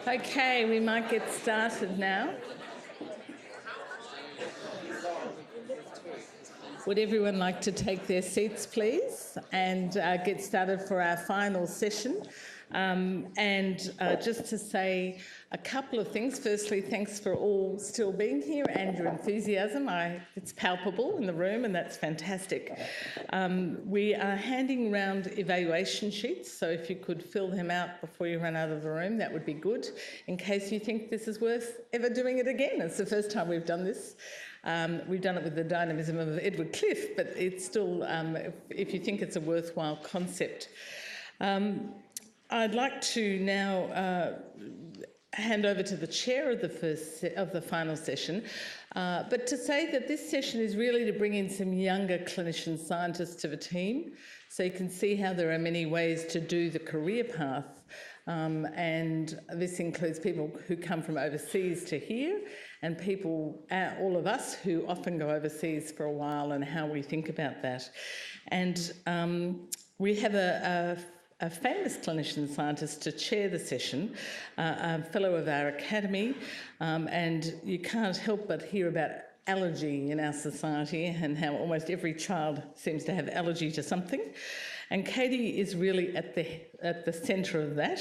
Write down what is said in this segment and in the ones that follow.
Okay, we might get started now. Would everyone like to take their seats, please, and get started for our final session? Just to say a couple of things. Firstly, thanks for all still being here and your enthusiasm. It's palpable in the room, and that's fantastic. We are handing around evaluation sheets, so if you could fill them out before you run out of the room, that would be good, in case you think this is worth ever doing it again. It's the first time we've done this. We've done it with the dynamism of Edward Cliff, but it's still, if you think it's a worthwhile concept. I'd like to now hand over to the chair of the final session, but to say that this session is really to bring in some younger clinician scientists to the team, so you can see how there are many ways to do the career path. And this includes people who come from overseas to here, and people, all of us, who often go overseas for a while, and how we think about that. And we have a famous clinician scientist to chair the session, a fellow of our academy, and you can't help but hear about allergy in our society and how almost every child seems to have allergy to something. And Katie is really at the centre of that.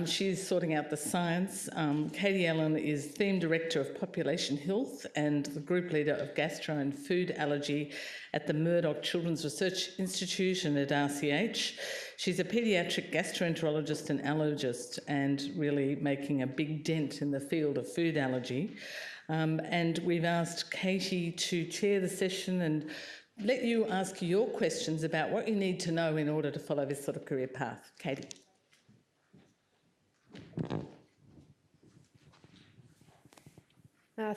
She's sorting out the science. Katie Allen is Theme Director of Population Health and the Group Leader of Gastro and Food Allergy at the Murdoch Children's Research Institute and at RCH. She's a paediatric gastroenterologist and allergist, and really making a big dent in the field of food allergy. And we've asked Katie to chair the session and let you ask your questions about what you need to know in order to follow this sort of career path. Katie.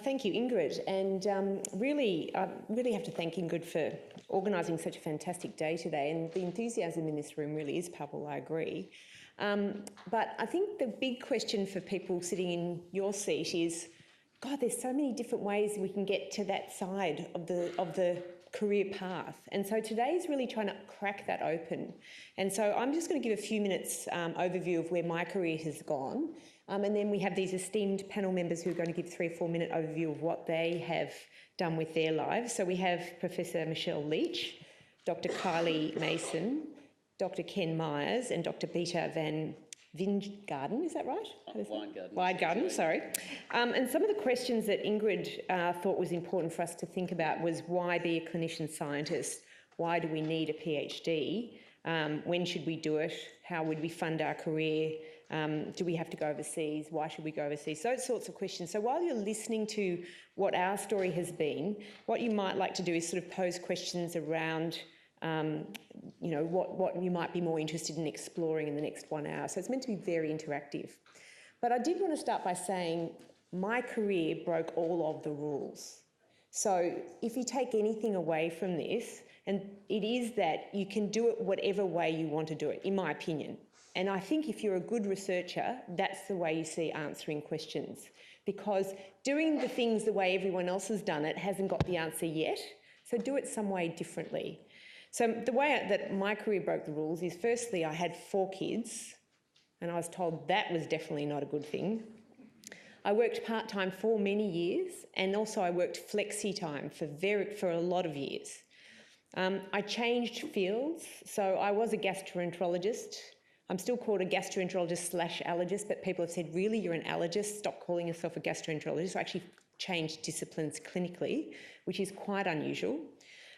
Thank you, Ingrid, and really have to thank Ingrid for organising such a fantastic day today, and the enthusiasm in this room really is palpable, I agree. But I think the big question for people sitting in your seat is, God, there's so many different ways we can get to that side of the career path. And so today is really trying to crack that open. And so I'm just going to give a few minutes overview of where my career has gone. And then we have these esteemed panel members who are going to give 3 or 4 minute overview of what they have done with their lives. So we have Professor Michelle Leach, Dr. Kylie Mason, Dr. Ken Myers, and Dr. Peter Winegarden, is that right? Winegarden, sorry. And some of the questions that Ingrid thought was important for us to think about was, why be a clinician scientist? Why do we need a PhD? When should we do it? How would we fund our career? Do we have to go overseas? Why should we go overseas? Those sorts of questions. So while you're listening to what our story has been, what you might like to do is sort of pose questions around what you might be more interested in exploring in the next 1 hour. So it's meant to be very interactive. But I did want to start by saying my career broke all of the rules. So if you take anything away from this, and it is that you can do it whatever way you want to do it, in my opinion. And I think if you're a good researcher, that's the way you see answering questions, because doing the things the way everyone else has done it hasn't got the answer yet. So do it some way differently. So the way that my career broke the rules is, firstly, I had 4 kids, and I was told that was definitely not a good thing. I worked part-time for many years, and also I worked flexi-time for a lot of years. I changed fields, so I was a gastroenterologist. I'm still called a gastroenterologist/allergist, but people have said, really, you're an allergist? Stop calling yourself a gastroenterologist. So I actually changed disciplines clinically, which is quite unusual.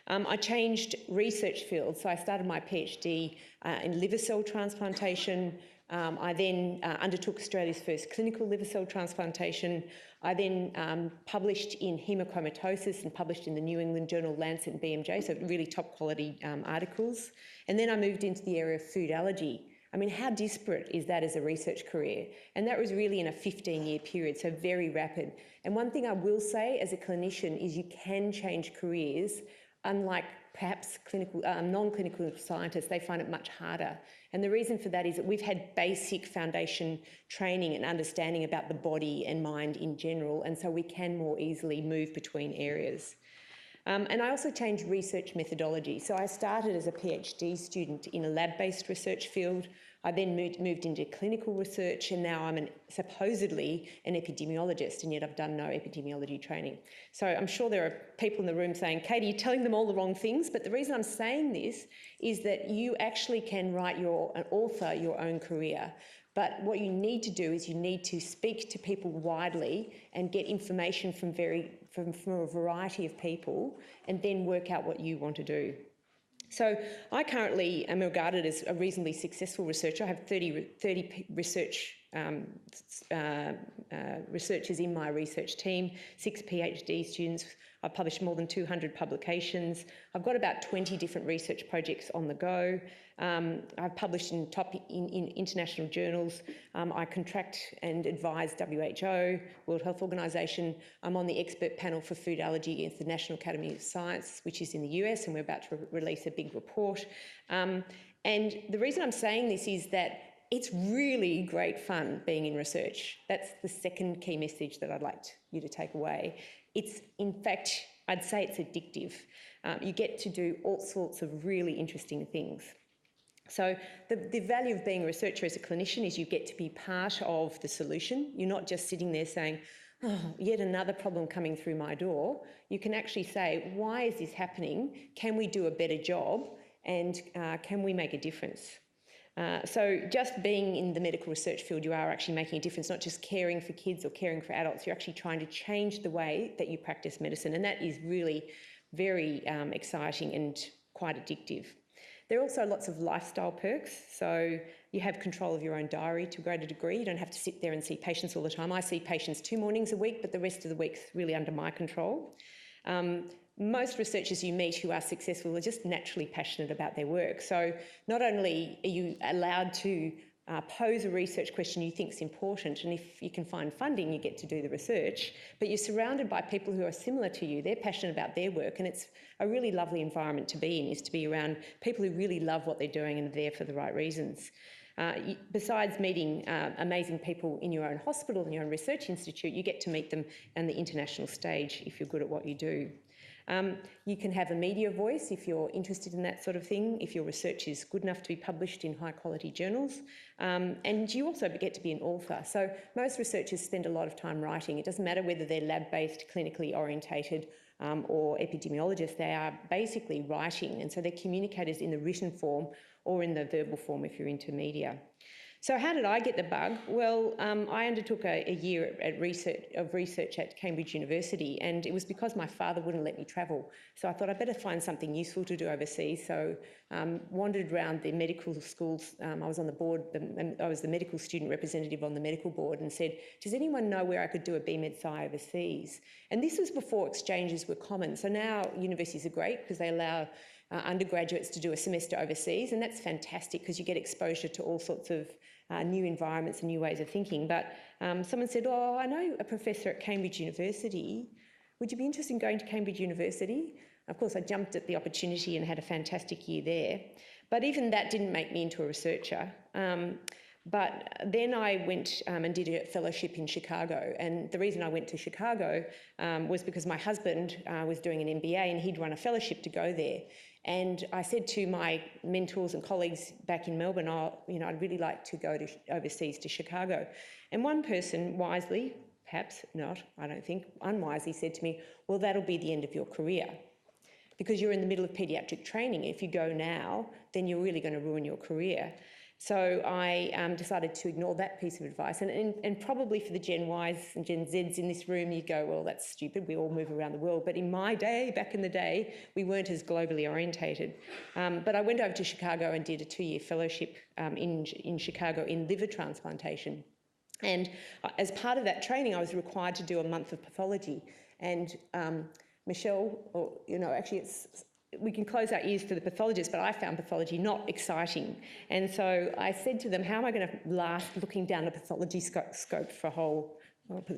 I changed research fields, so I started my PhD in liver cell transplantation. I then undertook Australia's first clinical liver cell transplantation. I then published in hemochromatosis and published in the New England Journal Lancet and BMJ, so really top quality articles. And then I moved into the area of food allergy. I mean, how disparate is that as a research career? And that was really in a 15-year period, so very rapid. And one thing I will say as a clinician is you can change careers. Unlike perhaps non-clinical scientists, they find it much harder. And the reason for that is that we've had basic foundation training and understanding about the body and mind in general, and so we can more easily move between areas. And I also changed research methodology. So I started as a PhD student in a lab-based research field. I then moved into clinical research, and now I'm supposedly an epidemiologist, and yet I've done no epidemiology training. So I'm sure there are people in the room saying, Katie, you're telling them all the wrong things, but the reason I'm saying this is that you actually can write author your own career. But what you need to do is you need to speak to people widely and get information from a variety of people, and then work out what you want to do. So I currently am regarded as a reasonably successful researcher. I have 30 researchers in my research team, 6 PhD students. I've published more than 200 publications. I've got about 20 different research projects on the go. I've published in international journals. I contract and advise WHO, World Health Organization. I'm on the expert panel for food allergy at the National Academy of Science, which is in the US, and we're about to release a big report. And the reason I'm saying this is that it's really great fun being in research. That's the second key message that I'd like you to take away. It's, in fact, I'd say it's addictive. You get to do all sorts of really interesting things. So the value of being a researcher as a clinician is you get to be part of the solution. You're not just sitting there saying, oh, yet another problem coming through my door. You can actually say, why is this happening? Can we do a better job? And can we make a difference? So just being in the medical research field, you are actually making a difference, not just caring for kids or caring for adults. You're actually trying to change the way that you practice medicine, and that is really very exciting and quite addictive. There are also lots of lifestyle perks. So you have control of your own diary to a greater degree. You don't have to sit there and see patients all the time. I see patients 2 mornings a week, but the rest of the week's really under my control. Most researchers you meet who are successful are just naturally passionate about their work. So not only are you allowed to pose a research question you think is important, and if you can find funding, you get to do the research, but you're surrounded by people who are similar to you. They're passionate about their work, and it's a really lovely environment to be in, is to be around people who really love what they're doing and are there for the right reasons. Besides meeting amazing people in your own hospital and your own research institute, you get to meet them on the international stage if you're good at what you do. You can have a media voice if you're interested in that sort of thing, if your research is good enough to be published in high quality journals. And you also get to be an author. So most researchers spend a lot of time writing. It doesn't matter whether they're lab-based, clinically orientated, or epidemiologists, they are basically writing. And so they're communicators in the written form or in the verbal form if you're into media. So how did I get the bug? Well, I undertook a year of research at Cambridge University, and it was because my father wouldn't let me travel. So I thought I'd better find something useful to do overseas. So wandered around the medical schools. I was on the board, I was the medical student representative on the medical board, and said, does anyone know where I could do a BMed Sci overseas? And this was before exchanges were common. So now universities are great because they allow undergraduates to do a semester overseas, and that's fantastic because you get exposure to all sorts of new environments and new ways of thinking. But someone said, oh, I know a professor at Cambridge University. Would you be interested in going to Cambridge University? Of course, I jumped at the opportunity and had a fantastic year there. But even that didn't make me into a researcher. But then I went and did a fellowship in Chicago. And the reason I went to Chicago was because my husband was doing an MBA and he'd run a fellowship to go there. And I said to my mentors and colleagues back in Melbourne, I'd really like to go overseas to Chicago. And one person wisely, perhaps not, I don't think, unwisely said to me, well, that'll be the end of your career because you're in the middle of paediatric training. If you go now, then you're really going to ruin your career. So I decided to ignore that piece of advice. And probably for the Gen Ys and Gen Zs in this room, you'd go, well, that's stupid. We all move around the world. But in my day, back in the day, we weren't as globally orientated. But I went over to Chicago and did a 2-year fellowship in Chicago in liver transplantation. And as part of that training, I was required to do a month of pathology. And Michelle, actually we can close our ears to the pathologists, but I found pathology not exciting. And so I said to them, how am I going to last looking down a pathology scope for a whole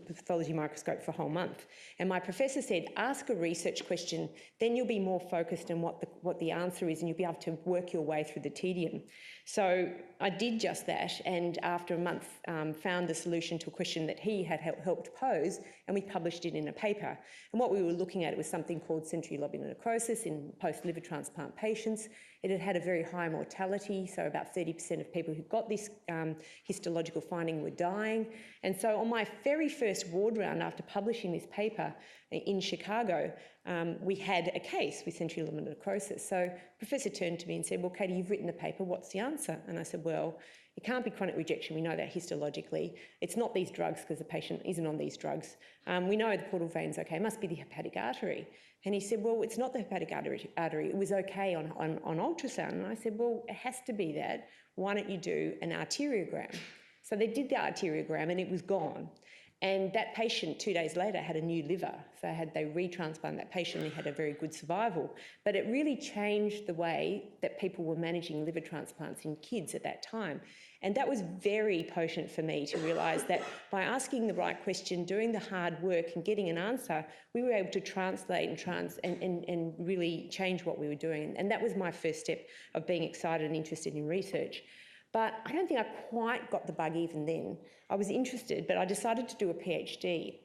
pathology microscope for a whole month. And my professor said, ask a research question, then you'll be more focused on what the answer is and you'll be able to work your way through the tedium. So I did just that, and after a month found the solution to a question that he had helped pose, and we published it in a paper. And what we were looking at was something called central lobular necrosis in post-liver transplant patients. It had had a very high mortality, so about 30% of people who got this histological finding were dying. And so on my very first ward round after publishing this paper in Chicago, we had a case with central lobular necrosis. So the professor turned to me and said, well, Katie, you've written the paper, what's the answer? And I said, well, it can't be chronic rejection, we know that histologically. It's not these drugs because the patient isn't on these drugs. We know the portal vein's okay, it must be the hepatic artery. And he said, well, it's not the hepatic artery, it was okay on ultrasound. And I said, well, it has to be that. Why don't you do an arteriogram? So they did the arteriogram and it was gone. And that patient 2 days later had a new liver. So they retransplanted that patient and he had a very good survival. But it really changed the way that people were managing liver transplants in kids at that time. And that was very potent for me to realise that by asking the right question, doing the hard work and getting an answer, we were able to translate and really change what we were doing. And that was my first step of being excited and interested in research. But I don't think I quite got the bug even then. I was interested, but I decided to do a PhD.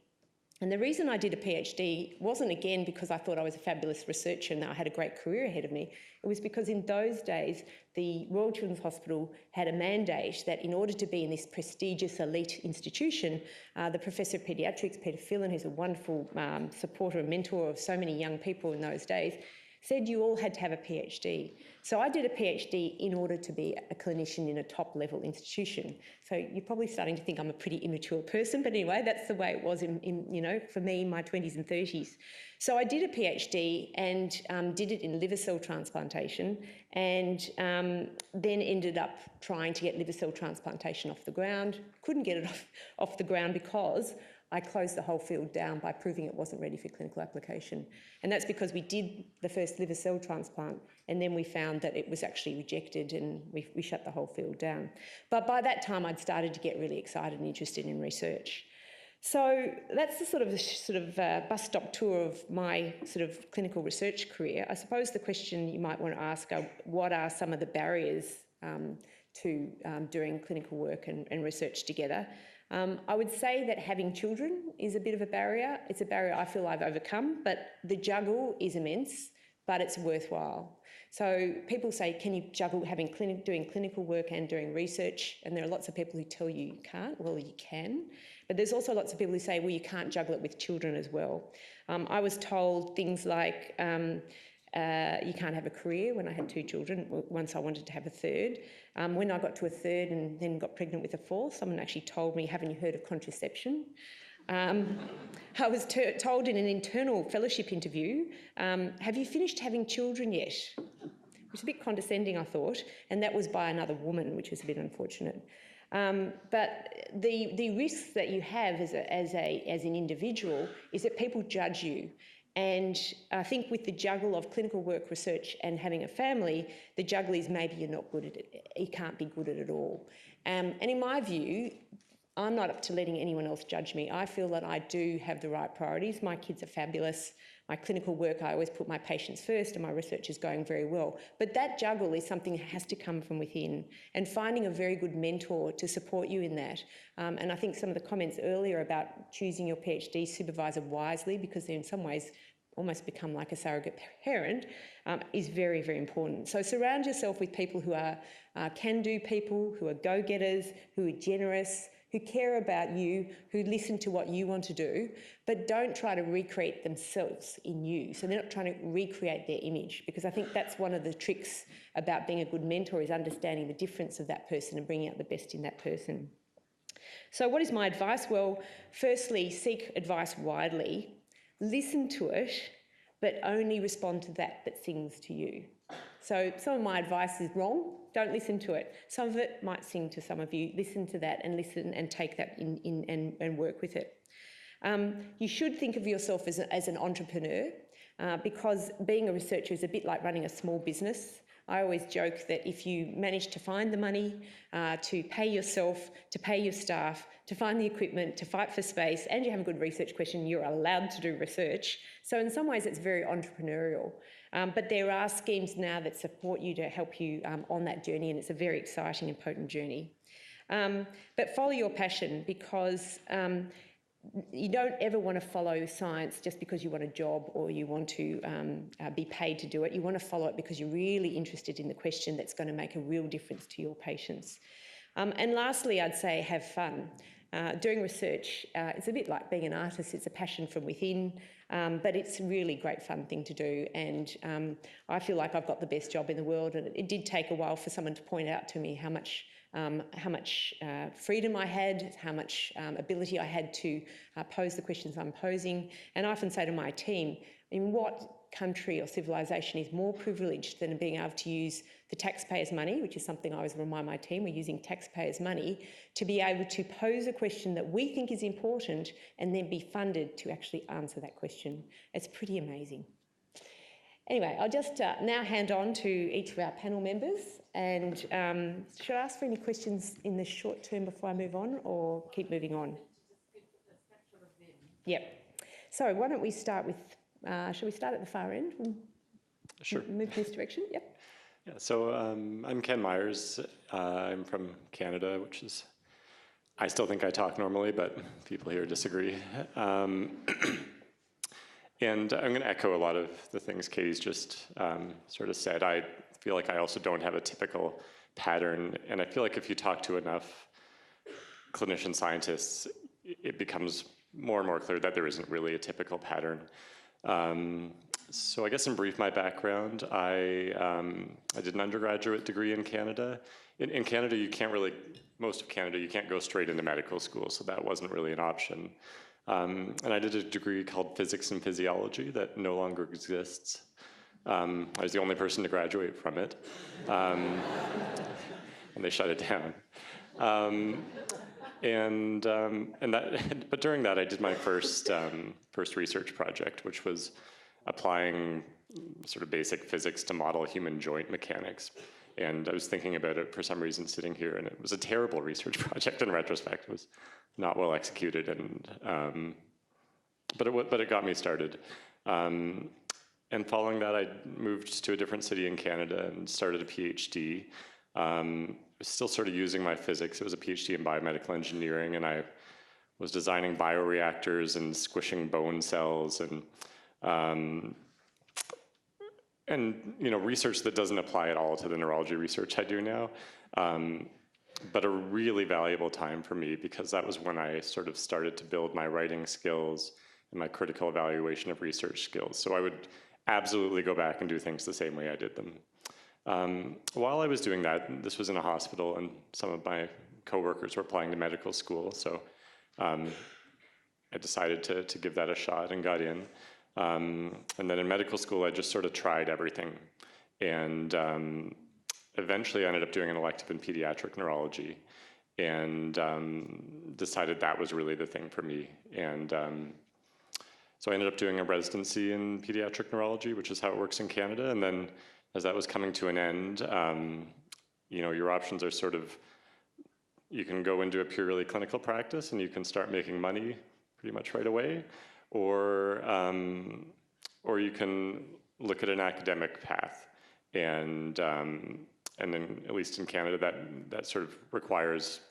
And the reason I did a PhD wasn't, again, because I thought I was a fabulous researcher and that I had a great career ahead of me. It was because in those days, the Royal Children's Hospital had a mandate that in order to be in this prestigious elite institution, the Professor of Paediatrics, Peter Winegarden, who's a wonderful supporter and mentor of so many young people in those days, said you all had to have a PhD. So I did a PhD in order to be a clinician in a top-level institution. So you're probably starting to think I'm a pretty immature person, but anyway, that's the way it was for me in my 20s and 30s. So I did a PhD and did it in liver cell transplantation, and then ended up trying to get liver cell transplantation off the ground. Couldn't get it off the ground because I closed the whole field down by proving it wasn't ready for clinical application. And that's because we did the first liver cell transplant and then we found that it was actually rejected and we shut the whole field down. But by that time, I'd started to get really excited and interested in research. So that's the sort of bus stop tour of my sort of clinical research career. I suppose the question you might want to ask are, what are some of the barriers to doing clinical work and research together? I would say that having children is a bit of a barrier. It's a barrier I feel I've overcome, but the juggle is immense, but it's worthwhile. So people say, can you juggle doing clinical work and doing research? And there are lots of people who tell you you can't. Well, you can. But there's also lots of people who say, well, you can't juggle it with children as well. I was told things like, you can't have a career when I had 2 children. Once I wanted to have a third. When I got to a third and then got pregnant with a fourth, someone actually told me, haven't you heard of contraception? I was told in an internal fellowship interview, have you finished having children yet? Which is a bit condescending, I thought, and that was by another woman, which was a bit unfortunate. But the risks that you have as an individual is that people judge you. And I think with the juggle of clinical work, research and having a family, the juggle is maybe you're not good at it. You can't be good at it all. And in my view, I'm not up to letting anyone else judge me. I feel that I do have the right priorities. My kids are fabulous. My clinical work, I always put my patients first and my research is going very well. But that juggle is something that has to come from within, and finding a very good mentor to support you in that. And I think some of the comments earlier about choosing your PhD supervisor wisely, because they in some ways almost become like a surrogate parent, is very, very important. So surround yourself with people who are can-do people, who are go-getters, who are generous, who care about you, who listen to what you want to do, but don't try to recreate themselves in you. So they're not trying to recreate their image, because I think that's one of the tricks about being a good mentor, is understanding the difference of that person and bringing out the best in that person. So what is my advice? Well, firstly, seek advice widely, listen to it, but only respond to that sings to you. So some of my advice is wrong, don't listen to it. Some of it might sing to some of you. Listen to that and listen and take that in and work with it. You should think of yourself as an entrepreneur, because being a researcher is a bit like running a small business. I always joke that if you manage to find the money, to pay yourself, to pay your staff, to find the equipment, to fight for space, and you have a good research question, you're allowed to do research. So in some ways, it's very entrepreneurial. But there are schemes now that support you to help you on that journey, and it's a very exciting and potent journey. But follow your passion, because you don't ever want to follow science just because you want a job or you want to be paid to do it. You want to follow it because you're really interested in the question that's going to make a real difference to your patients. And lastly, I'd say have fun. Doing research, it's a bit like being an artist. It's a passion from within, but it's a really great fun thing to do. And I feel like I've got the best job in the world. And it did take a while for someone to point out to me how much freedom I had, how much ability I had to pose the questions I'm posing. And I often say to my team, in what country or civilization is more privileged than being able to use the taxpayers' money, which is something I always remind my team, we're using taxpayers' money, to be able to pose a question that we think is important and then be funded to actually answer that question. It's pretty amazing. Anyway, I'll just now hand on to each of our panel members, and should I ask for any questions in the short term before I move on, or keep moving on? Yep. So why don't we start with, shall we start at the far end? Sure. Move in this direction, yep. Yeah, so I'm Ken Myers. I'm from Canada, which is, I still think I talk normally, but people here disagree. And I'm going to echo a lot of the things Katie's just sort of said. I feel like I also don't have a typical pattern, and I feel like if you talk to enough clinician scientists, it becomes more and more clear that there isn't really a typical pattern. So I guess in brief, my background, I did an undergraduate degree in Canada. In Canada, you can't really, most of Canada, you can't go straight into medical school, so that wasn't really an option. And I did a degree called Physics and Physiology that no longer exists. I was the only person to graduate from it, and they shut it down. But during that, I did my first research project, which was applying sort of basic physics to model human joint mechanics. And I was thinking about it for some reason sitting here, and it was a terrible research project in retrospect. It was not well executed, and but it got me started. And following that, I moved to a different city in Canada and started a PhD. Still sort of using my physics. It was a PhD in biomedical engineering, and I was designing bioreactors and squishing bone cells and you know, research that doesn't apply at all to the neurology research I do now. But a really valuable time for me, because that was when I sort of started to build my writing skills and my critical evaluation of research skills. So I would absolutely go back and do things the same way I did them. While I was doing that, this was in a hospital, and some of my coworkers were applying to medical school, so I decided to give that a shot and got in. And then in medical school, I just sort of tried everything, and eventually I ended up doing an elective in pediatric neurology, and decided that was really the thing for me. And so I ended up doing a residency in pediatric neurology, which is how it works in Canada. And then as that was coming to an end, you know, your options are sort of, you can go into a purely clinical practice and you can start making money pretty much right away, or you can look at an academic path, and then at least in Canada that sort of requires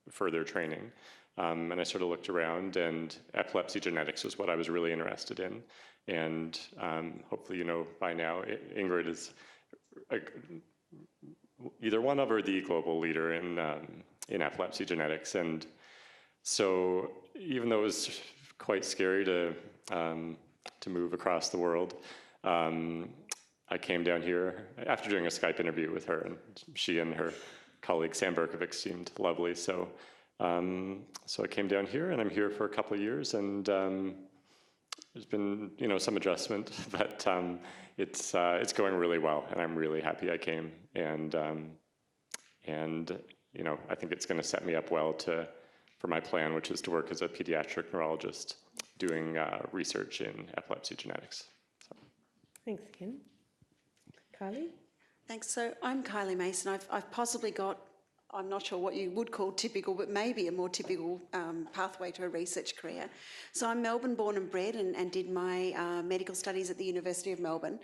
further training. And I sort of looked around, and epilepsy genetics was what I was really interested in. And hopefully you know by now, Ingrid is either one of or the global leader in epilepsy genetics. And so even though it was quite scary to move across the world, I came down here after doing a Skype interview with her, and she and her colleague Sam Berkovic seemed lovely. So I came down here, and I'm here for a couple of years, and there's been, you know, some adjustment, but it's going really well, and I'm really happy I came, and you know, I think it's going to set me up well for my plan, which is to work as a pediatric neurologist doing research in epilepsy genetics. So. Thanks, Ken. Kylie? Thanks. So I'm Kylie Mason. I've possibly got, I'm not sure what you would call typical, but maybe a more typical pathway to a research career. So I'm Melbourne born and bred and did my medical studies at the University of Melbourne.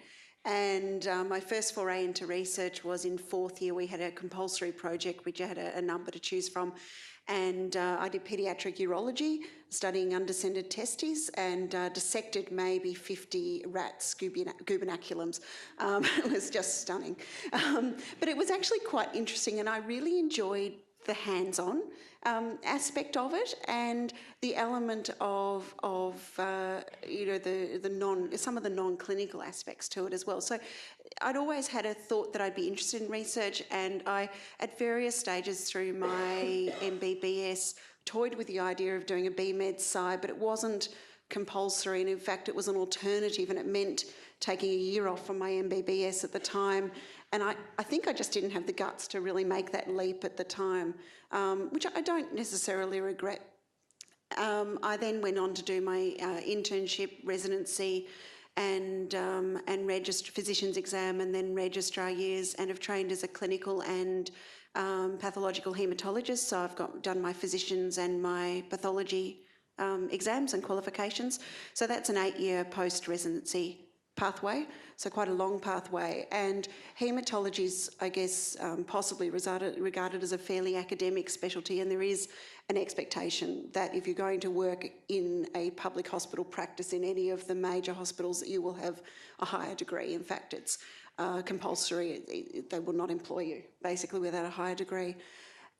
And my first foray into research was in fourth year. We had a compulsory project which had a number to choose from. And I did paediatric urology, studying undescended testes, and dissected maybe 50 rats, gubernaculums. It was just stunning. But it was actually quite interesting, and I really enjoyed the hands-on aspect of it and the element of you know, some of the non-clinical aspects to it as well. So I'd always had a thought that I'd be interested in research, and I, at various stages through my MBBS, toyed with the idea of doing a BMed Sci, but it wasn't compulsory, and in fact it was an alternative, and it meant taking a year off from my MBBS at the time. And I think I just didn't have the guts to really make that leap at the time, which I don't necessarily regret. I then went on to do my internship, residency, and physician's exam, and then registrar years, and have trained as a clinical and pathological haematologist. So I've done my physician's and my pathology exams and qualifications. So that's an 8-year post-residency pathway, so quite a long pathway. And haematology is, I guess, possibly regarded as a fairly academic specialty, and there is an expectation that if you're going to work in a public hospital practice in any of the major hospitals, that you will have a higher degree. In fact, it's compulsory. They will not employ you, basically, without a higher degree.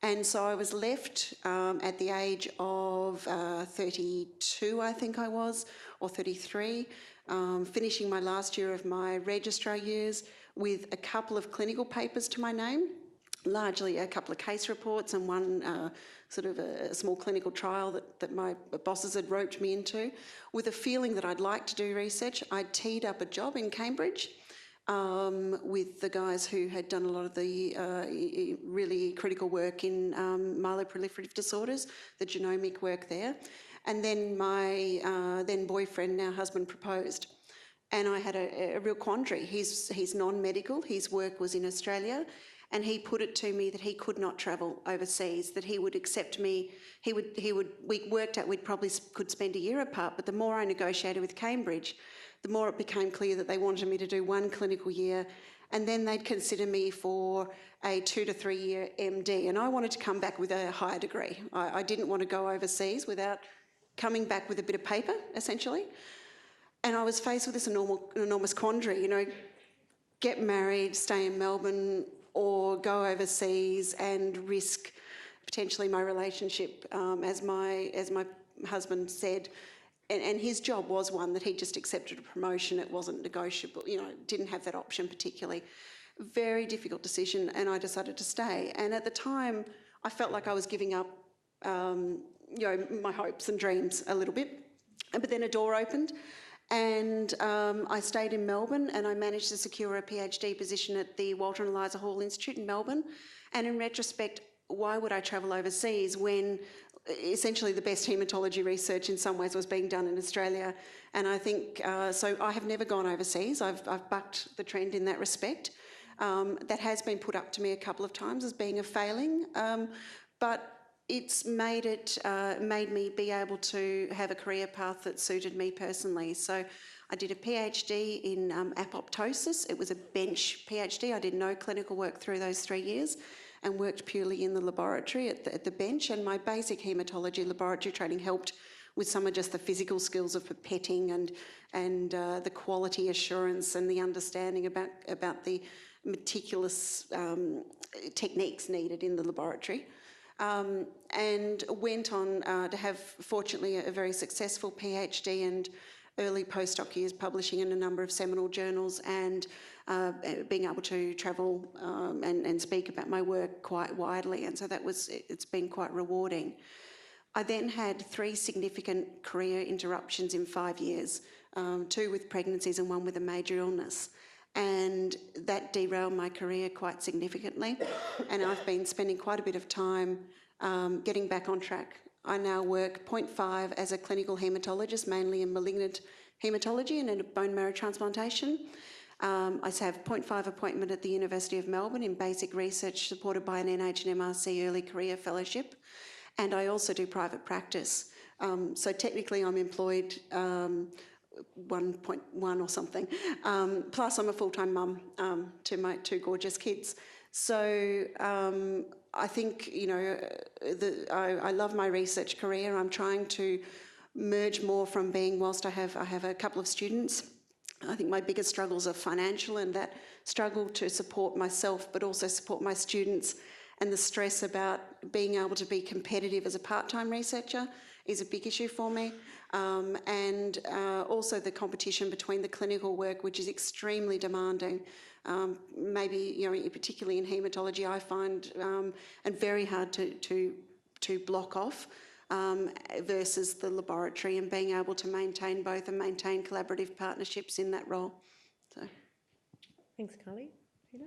And so I was left at the age of 32, I think I was, or 33, finishing my last year of my registrar years with a couple of clinical papers to my name, largely a couple of case reports and one sort of a small clinical trial that my bosses had roped me into, with a feeling that I'd like to do research. I'd teed up a job in Cambridge with the guys who had done a lot of the really critical work in myeloproliferative disorders, the genomic work there. And then my then boyfriend, now husband, proposed. And I had a real quandary. He's non-medical, his work was in Australia, and he put it to me that he could not travel overseas, that he would accept me. We worked out we probably could spend a year apart, but the more I negotiated with Cambridge, the more it became clear that they wanted me to do one clinical year, and then they'd consider me for a 2 to 3 year MD. And I wanted to come back with a higher degree. I didn't want to go overseas without coming back with a bit of paper, essentially. And I was faced with this enormous quandary, you know, get married, stay in Melbourne, or go overseas and risk potentially my relationship, as my husband said. And his job was one that he just accepted a promotion. It wasn't negotiable, you know, didn't have that option particularly. Very difficult decision, and I decided to stay. And at the time, I felt like I was giving up, you know, my hopes and dreams a little bit. But then a door opened, and I stayed in Melbourne, and I managed to secure a PhD position at the Walter and Eliza Hall Institute in Melbourne. And in retrospect, why would I travel overseas when essentially the best haematology research in some ways was being done in Australia? And I think, so I have never gone overseas. I've bucked the trend in that respect. That has been put up to me a couple of times as being a failing, but it's made me be able to have a career path that suited me personally. So I did a PhD in apoptosis. It was a bench PhD. I did no clinical work through those 3 years and worked purely in the laboratory at the bench. And my basic haematology laboratory training helped with some of just the physical skills of pipetting and the quality assurance and the understanding about the meticulous techniques needed in the laboratory. And went on to have, fortunately, a very successful PhD and early postdoc years publishing in a number of seminal journals, and being able to travel and speak about my work quite widely. And so it's been quite rewarding. I then had 3 significant career interruptions in 5 years, 2 with pregnancies and 1 with a major illness. And that derailed my career quite significantly. And I've been spending quite a bit of time getting back on track. I now work 0.5 as a clinical haematologist, mainly in malignant haematology and in bone marrow transplantation. I have a 0.5 appointment at the University of Melbourne in basic research supported by an NH&MRC Early Career Fellowship, and I also do private practice. So technically I'm employed 1.1 or something, plus I'm a full-time mum to my 2 gorgeous kids. So I think, you know, I love my research career. I'm trying to merge more from being, whilst I have a couple of students, I think my biggest struggles are financial, and that struggle to support myself but also support my students, and the stress about being able to be competitive as a part-time researcher is a big issue for me. And also the competition between the clinical work, which is extremely demanding. Maybe, you know, particularly in haematology, I find, and very hard to block off, versus the laboratory, and being able to maintain both and maintain collaborative partnerships in that role. So. Thanks, Kylie. Peter?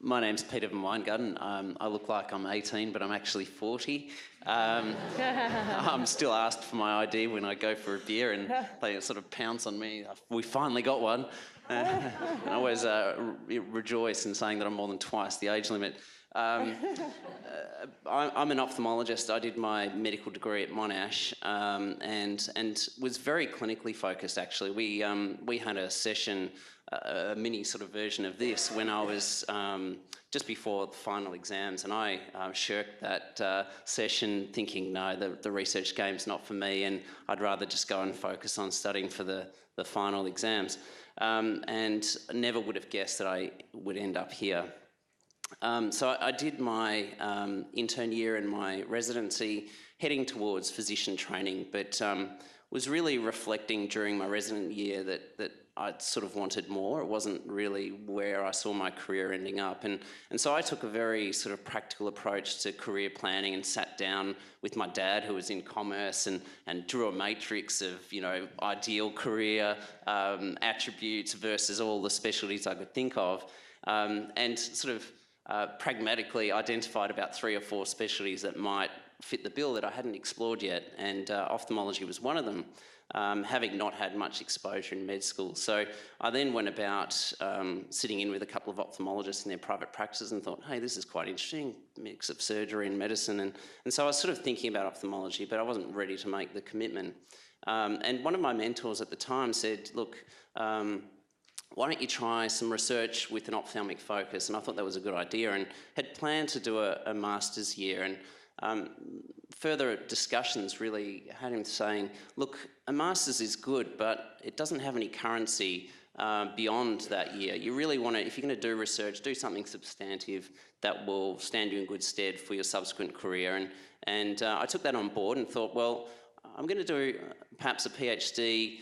My name's Peter Winegarden. I look like I'm 18, but I'm actually 40. I'm still asked for my ID when I go for a beer, and they sort of pounce on me. We finally got one. I always rejoice in saying that I'm more than twice the age limit. I'm an ophthalmologist. I did my medical degree at Monash, and was very clinically focused, actually. We had a session, a mini sort of version of this when I was just before the final exams, and I shirked that session thinking, no, the research game's not for me, and I'd rather just go and focus on studying for the final exams. And I never would have guessed that I would end up here. So I did my intern year and my residency heading towards physician training, but was really reflecting during my resident year that I sort of wanted more. It wasn't really where I saw my career ending up. And so I took a very sort of practical approach to career planning and sat down with my dad, who was in commerce, and drew a matrix of, you know, ideal career attributes versus all the specialties I could think of, and sort of pragmatically identified about 3 or 4 specialties that might fit the bill that I hadn't explored yet, and ophthalmology was one of them, having not had much exposure in med school. So I then went about sitting in with a couple of ophthalmologists in their private practices and thought, hey, this is quite interesting, mix of surgery and medicine. And so I was sort of thinking about ophthalmology, but I wasn't ready to make the commitment. And one of my mentors at the time said, look, why don't you try some research with an ophthalmic focus? And I thought that was a good idea, and had planned to do a master's year. And further discussions really had him saying, look, a master's is good, but it doesn't have any currency beyond that year. You really want to, if you're going to do research, do something substantive that will stand you in good stead for your subsequent career. And I took that on board and thought, well, I'm going to do perhaps a PhD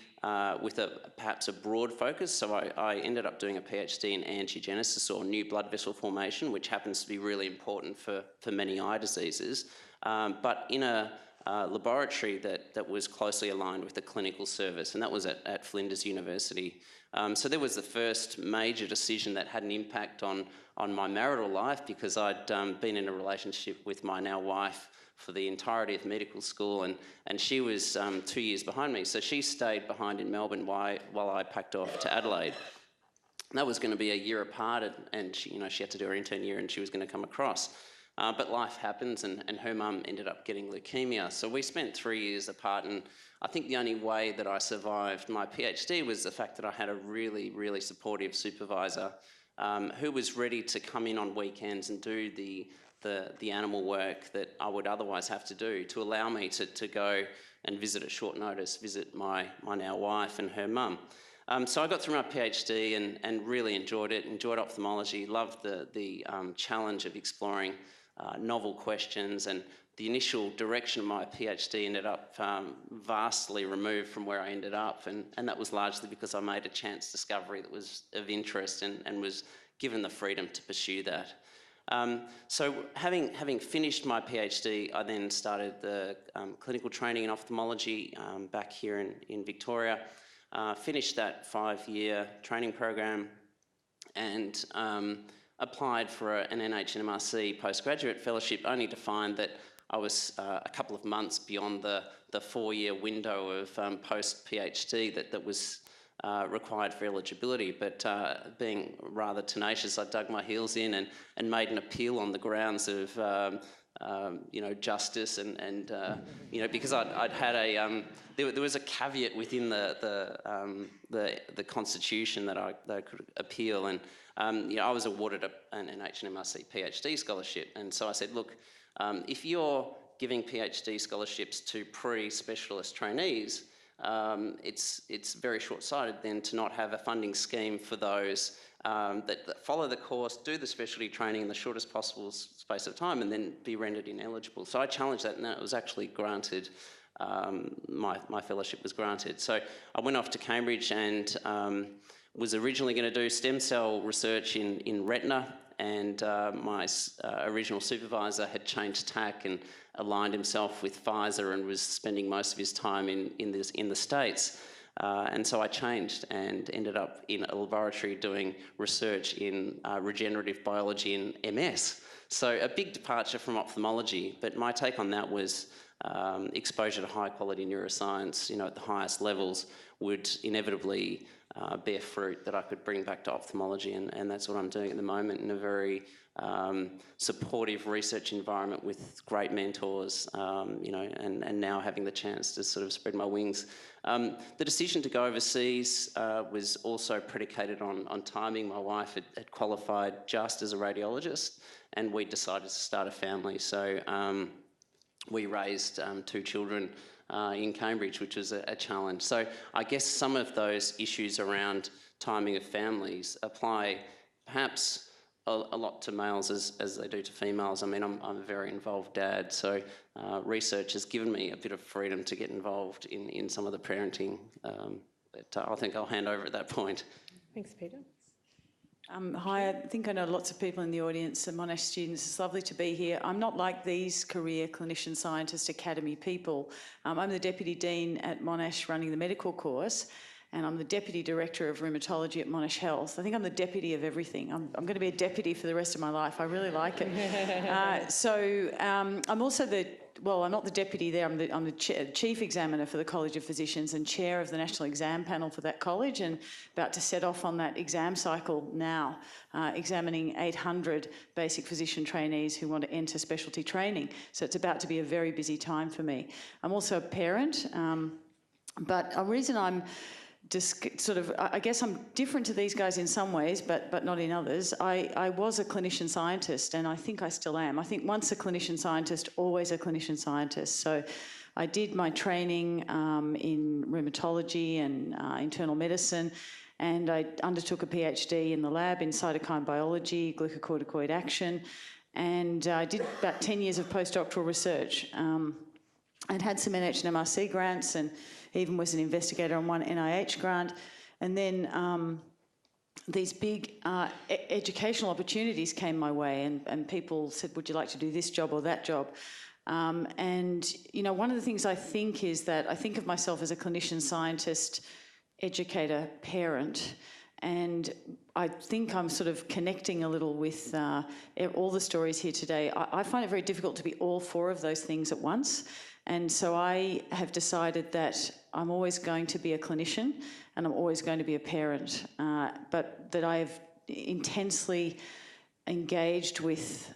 with perhaps a broad focus. So I ended up doing a PhD in angiogenesis, or new blood vessel formation, which happens to be really important for many eye diseases, but in a laboratory that was closely aligned with the clinical service, and that was at Flinders University. So there was the first major decision that had an impact on my marital life, because I'd been in a relationship with my now wife for the entirety of medical school, and she was 2 years behind me. So she stayed behind in Melbourne while I packed off to Adelaide. And that was going to be a year apart, and she, you know, she had to do her intern year, and she was going to come across. But life happens, and her mum ended up getting leukemia. So we spent 3 years apart, and I think the only way that I survived my PhD was the fact that I had a really, really supportive supervisor who was ready to come in on weekends and do the animal work that I would otherwise have to do, to allow me to go and visit at short notice, visit my now wife and her mum. So I got through my PhD and really enjoyed it, enjoyed ophthalmology, loved the challenge of exploring novel questions, and the initial direction of my PhD ended up vastly removed from where I ended up, and that was largely because I made a chance discovery that was of interest and was given the freedom to pursue that. So having finished my PhD, I then started the clinical training in ophthalmology back here in Victoria, finished that 5-year training program, and applied for an NH&MRC postgraduate fellowship, only to find that I was a couple of months beyond the 4-year window of post-PhD that was required for eligibility, but being rather tenacious, I dug my heels in and made an appeal on the grounds of justice and because I'd had there was a caveat within the Constitution that I could appeal, and I was awarded an AAHMS PhD scholarship, and so I said, look, if you're giving PhD scholarships to pre-specialist trainees, it's very short-sighted then to not have a funding scheme for those that follow the course, do the specialty training in the shortest possible space of time, and then be rendered ineligible. So I challenged that, and it was actually granted. My fellowship was granted. So I went off to Cambridge and was originally going to do stem cell research in retina, and my original supervisor had changed tack and aligned himself with Pfizer and was spending most of his time in the States. And so I changed and ended up in a laboratory doing research in regenerative biology in MS. So a big departure from ophthalmology, but my take on that was exposure to high quality neuroscience, at the highest levels would inevitably bear fruit that I could bring back to ophthalmology, and that's what I'm doing at the moment in a very supportive research environment with great mentors, and now having the chance to sort of spread my wings. The decision to go overseas was also predicated on timing. My wife had qualified just as a radiologist, and we decided to start a family. So we raised 2 children in Cambridge, which was a challenge. So I guess some of those issues around timing of families apply perhaps a lot to males as they do to females. I mean, I'm a very involved dad, so research has given me a bit of freedom to get involved in some of the parenting. But I think I'll hand over at that point. Thanks, Peter. Hi, I think I know lots of people in the audience, and Monash students. It's lovely to be here. I'm not like these career Clinician Scientist Academy people. I'm the Deputy Dean at Monash running the medical course, and I'm the Deputy Director of Rheumatology at Monash Health. I think I'm the deputy of everything. I'm going to be a deputy for the rest of my life. I really like it. I'm also I'm not the deputy there, I'm the chief examiner for the College of Physicians and chair of the National Exam Panel for that college, and about to set off on that exam cycle now, examining 800 basic physician trainees who want to enter specialty training. So it's about to be a very busy time for me. I'm also a parent, but a reason I'm I guess I'm different to these guys in some ways, but not in others. I was a clinician scientist, and I think I still am. I think once a clinician scientist, always a clinician scientist. So I did my training in rheumatology and internal medicine, and I undertook a PhD in the lab in cytokine biology, glucocorticoid action, and I did about 10 years of postdoctoral research. I'd had some NHMRC grants and even was an investigator on one NIH grant. And then these big educational opportunities came my way, and people said, would you like to do this job or that job? And one of the things I think is that I think of myself as a clinician scientist, educator, parent, and I think I'm sort of connecting a little with all the stories here today. I find it very difficult to be all 4 of those things at once. And so I have decided that I'm always going to be a clinician and I'm always going to be a parent, but that I've intensely engaged with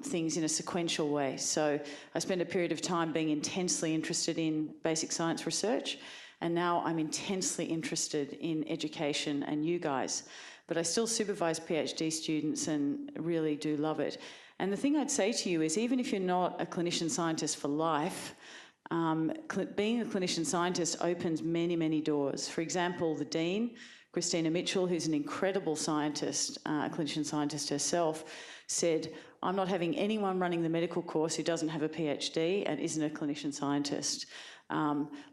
things in a sequential way. So I spent a period of time being intensely interested in basic science research, and now I'm intensely interested in education and you guys. But I still supervise PhD students and really do love it. And the thing I'd say to you is, even if you're not a clinician scientist for life, being a clinician scientist opens many, many doors. For example, the Dean, Christina Mitchell, who's an incredible scientist, a clinician scientist herself, said, I'm not having anyone running the medical course who doesn't have a PhD and isn't a clinician scientist.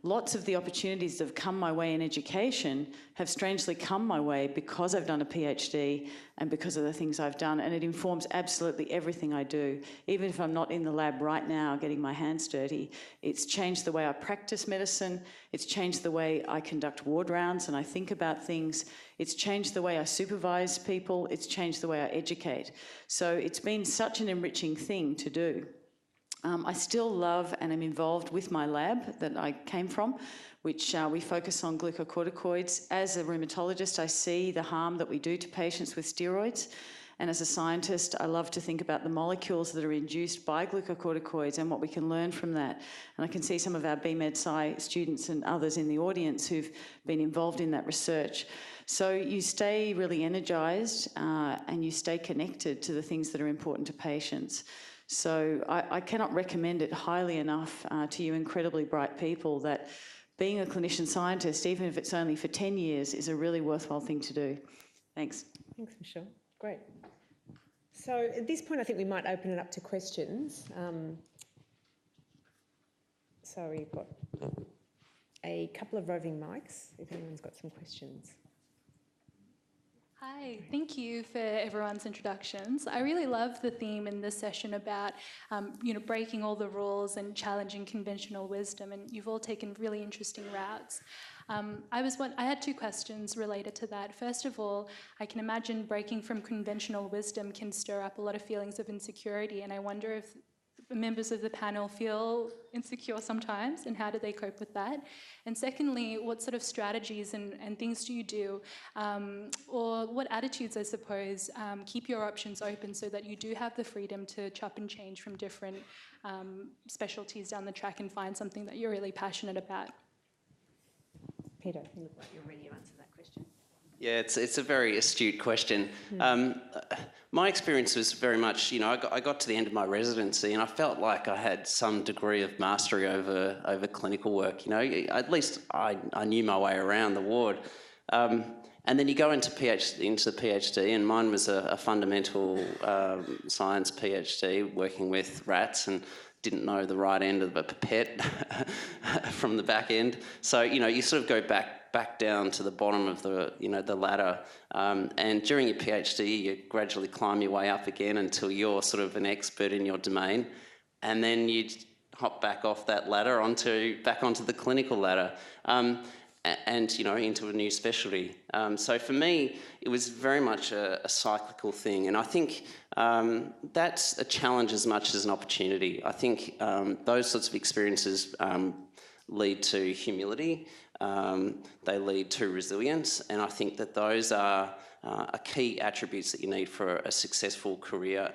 Lots of the opportunities that have come my way in education have strangely come my way because I've done a PhD and because of the things I've done, and it informs absolutely everything I do. Even if I'm not in the lab right now getting my hands dirty, it's changed the way I practice medicine, it's changed the way I conduct ward rounds and I think about things, it's changed the way I supervise people, it's changed the way I educate. So it's been such an enriching thing to do. I still love and am involved with my lab that I came from, which we focus on glucocorticoids. As a rheumatologist, I see the harm that we do to patients with steroids. And as a scientist, I love to think about the molecules that are induced by glucocorticoids and what we can learn from that. And I can see some of our BMed Sci students and others in the audience who've been involved in that research. So you stay really energised and you stay connected to the things that are important to patients. So I cannot recommend it highly enough to you incredibly bright people that being a clinician scientist, even if it's only for 10 years, is a really worthwhile thing to do. Thanks. Thanks, Michelle. Great. So at this point, I think we might open it up to questions. So we've got a couple of roving mics, if anyone's got some questions. Hi, thank you for everyone's introductions. I really love the theme in this session about, breaking all the rules and challenging conventional wisdom, and you've all taken really interesting routes. I had two questions related to that. First of all, I can imagine breaking from conventional wisdom can stir up a lot of feelings of insecurity, and I wonder if members of the panel feel insecure sometimes, and how do they cope with that? And secondly, what sort of strategies and things do you do, or what attitudes, I suppose, keep your options open so that you do have the freedom to chop and change from different specialties down the track and find something that you're really passionate about? Peter, you look like you're ready to answer that question. Yeah, it's a very astute question. My experience was very much, I got to the end of my residency and I felt like I had some degree of mastery over clinical work. At least I knew my way around the ward. And then you go into the PhD, and mine was a fundamental science PhD working with rats, and didn't know the right end of the pipette from the back end. So, you sort of go back down to the bottom of the ladder. And during your PhD, you gradually climb your way up again until you're sort of an expert in your domain. And then you hop back off that ladder back onto the clinical ladder. And into a new specialty. So for me, it was very much a cyclical thing, and I think that's a challenge as much as an opportunity. I think those sorts of experiences lead to humility, they lead to resilience, and I think that those are key attributes that you need for a successful career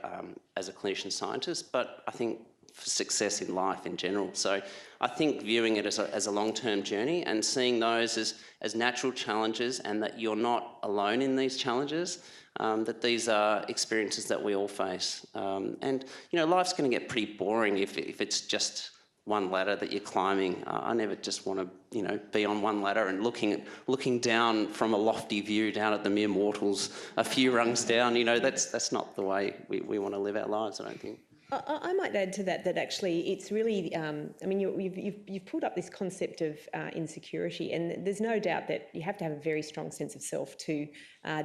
as a clinician scientist, but I think for success in life in general. So I think viewing it as a long-term journey and seeing those as natural challenges, and that you're not alone in these challenges, that these are experiences that we all face. And life's going to get pretty boring if it's just one ladder that you're climbing. I never just want to be on one ladder and looking down from a lofty view down at the mere mortals a few rungs down. That's not the way we want to live our lives, I don't think. I might add to that actually it's really, you've pulled up this concept of insecurity, and there's no doubt that you have to have a very strong sense of self to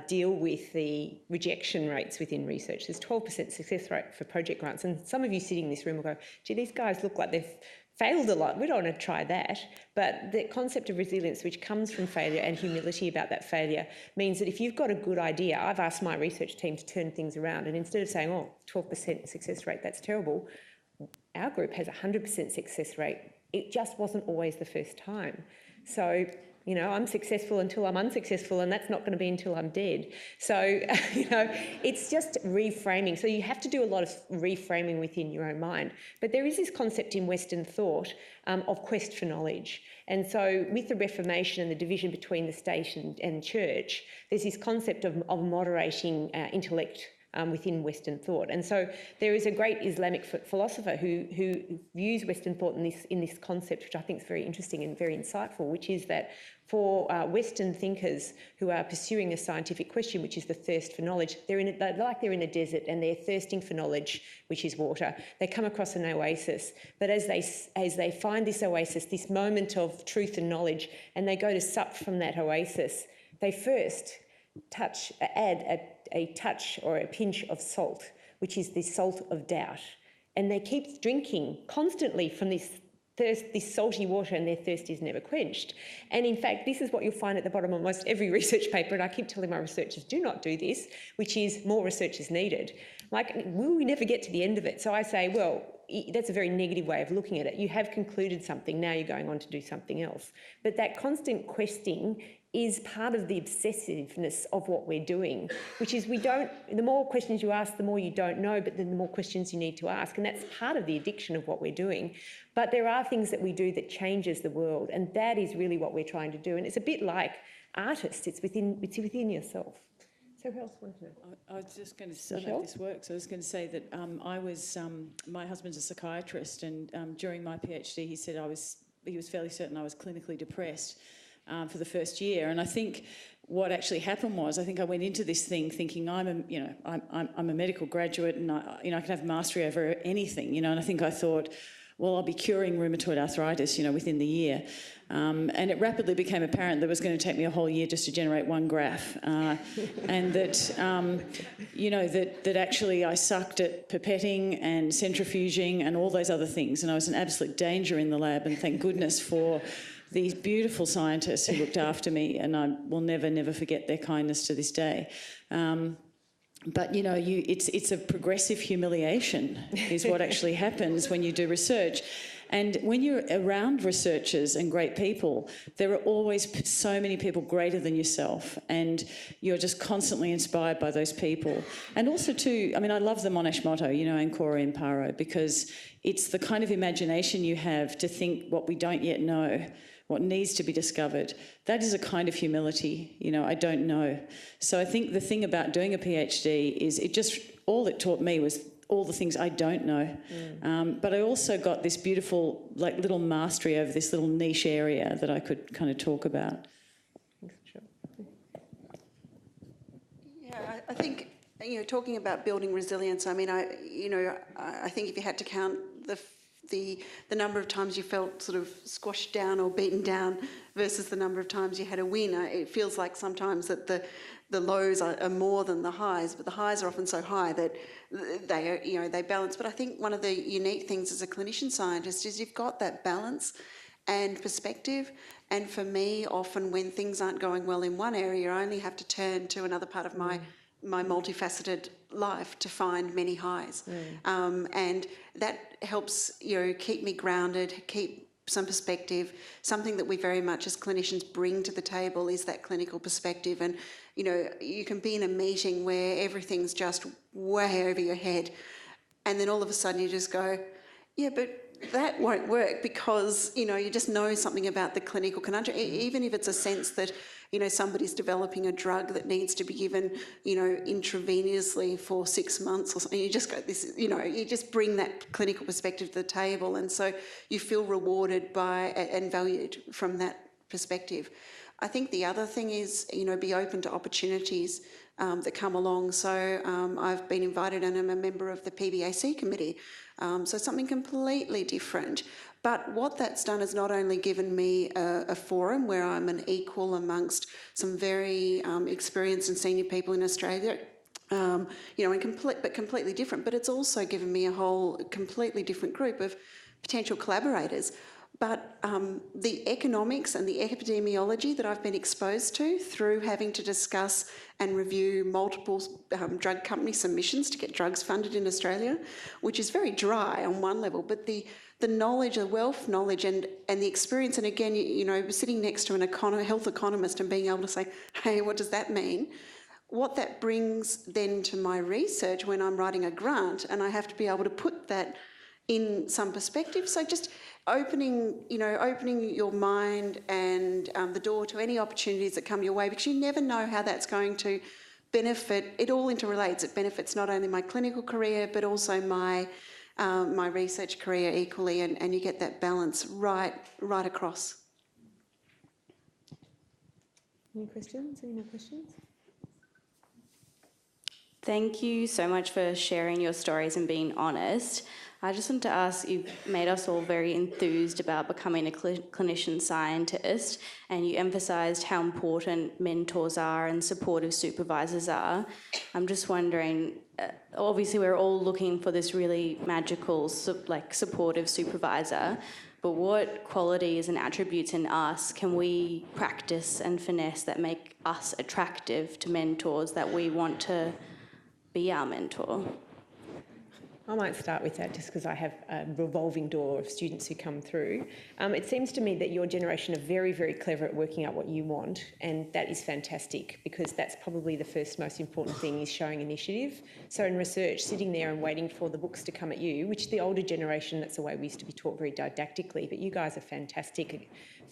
deal with the rejection rates within research. There's 12% success rate for project grants, and some of you sitting in this room will go, gee, these guys look like they've failed a lot. We don't want to try that. But the concept of resilience, which comes from failure, and humility about that failure, means that if you've got a good idea, I've asked my research team to turn things around, and instead of saying, 12% success rate, that's terrible, our group has a 100% success rate. It just wasn't always the first time. So, I'm successful until I'm unsuccessful, and that's not going to be until I'm dead. So, it's just reframing. So you have to do a lot of reframing within your own mind. But there is this concept in Western thought of quest for knowledge. And so with the Reformation and the division between the state and church, there's this concept of moderating intellect within Western thought. And so there is a great Islamic philosopher who views Western thought in this concept, which I think is very interesting and very insightful, which is that for Western thinkers who are pursuing a scientific question, which is the thirst for knowledge, they're in a desert and they're thirsting for knowledge, which is water. They come across an oasis, but as they find this oasis, this moment of truth and knowledge, and they go to sup from that oasis, they first add a touch or a pinch of salt, which is the salt of doubt. And they keep drinking constantly from this salty water, and their thirst is never quenched. And in fact, this is what you'll find at the bottom of almost every research paper, and I keep telling my researchers, do not do this, which is more research is needed. Like, will we never get to the end of it? So I say, well, that's a very negative way of looking at it. You have concluded something, now you're going on to do something else. But that constant questing is part of the obsessiveness of what we're doing, which is the more questions you ask, the more you don't know, but then the more questions you need to ask. And that's part of the addiction of what we're doing. But there are things that we do that changes the world, and that is really what we're trying to do. And it's a bit like artists, it's within yourself. So who else wanted to? I was just going to say, I don't know if this works. I was going to say that my husband's a psychiatrist, and during my PhD, he said he was fairly certain I was clinically depressed for the first year. And I think what actually happened was, I think I went into this thing thinking I'm a medical graduate, and I can have mastery over anything, and I think I thought, well, I'll be curing rheumatoid arthritis, within the year. And it rapidly became apparent that it was going to take me a whole year just to generate one graph. And that, that actually I sucked at pipetting and centrifuging and all those other things. And I was an absolute danger in the lab. And thank goodness for these beautiful scientists who looked after me. And I will never, never forget their kindness to this day. But, it's a progressive humiliation is what actually happens when you do research. And when you're around researchers and great people, there are always so many people greater than yourself, and you're just constantly inspired by those people. And also too, I love the Monash motto, Ancora Imparo, because it's the kind of imagination you have to think what we don't yet know, what needs to be discovered. That is a kind of humility, I don't know. So I think the thing about doing a PhD is all it taught me was all the things I don't know. But I also got this beautiful, little mastery over this little niche area that I could kind of talk about. Yeah, I think, talking about building resilience, I think if you had to count the number of times you felt sort of squashed down or beaten down versus the number of times you had a win, it feels like sometimes that the lows are more than the highs, but the highs are often so high that they balance. But I think one of the unique things as a clinician scientist is you've got that balance and perspective. And for me, often when things aren't going well in one area, I only have to turn to another part of my multifaceted life to find many highs. And that helps, keep me grounded, keep some perspective. Something that we very much as clinicians bring to the table is that clinical perspective. And, you can be in a meeting where everything's just way over your head, and then all of a sudden you just go, yeah, but that won't work because, you just know something about the clinical conundrum, even if it's a sense that, somebody's developing a drug that needs to be given, intravenously for 6 months or something. You just go, you just bring that clinical perspective to the table, and so you feel rewarded by and valued from that perspective. I think the other thing is, be open to opportunities that come along. So I've been invited, and I'm a member of the PBAC committee. So something completely different. But what that's done is not only given me a forum where I'm an equal amongst some very experienced and senior people in Australia, and completely different, but it's also given me a whole completely different group of potential collaborators. But the economics and the epidemiology that I've been exposed to through having to discuss and review multiple drug company submissions to get drugs funded in Australia, which is very dry on one level, but the knowledge, the wealth knowledge and the experience, and again, sitting next to a health economist and being able to say, hey, what does that mean? What that brings then to my research when I'm writing a grant, and I have to be able to put that in some perspective. So just opening your mind and the door to any opportunities that come your way, because you never know how that's going to benefit. It all interrelates. It benefits not only my clinical career, but also my research career equally, and you get that balance right across. Any questions? Any more questions? Thank you so much for sharing your stories and being honest. I just want to ask, you've made us all very enthused about becoming a clinician scientist, and you emphasised how important mentors are and supportive supervisors are. I'm just wondering, obviously we're all looking for this really magical, supportive supervisor, but what qualities and attributes in us can we practice and finesse that make us attractive to mentors that we want to be our mentor? I might start with that just because I have a revolving door of students who come through. It seems to me that your generation are very, very clever at working out what you want, and that is fantastic because that's probably the first most important thing, is showing initiative. So in research, sitting there and waiting for the books to come at you, which the older generation, that's the way we used to be taught very didactically, but you guys are fantastic at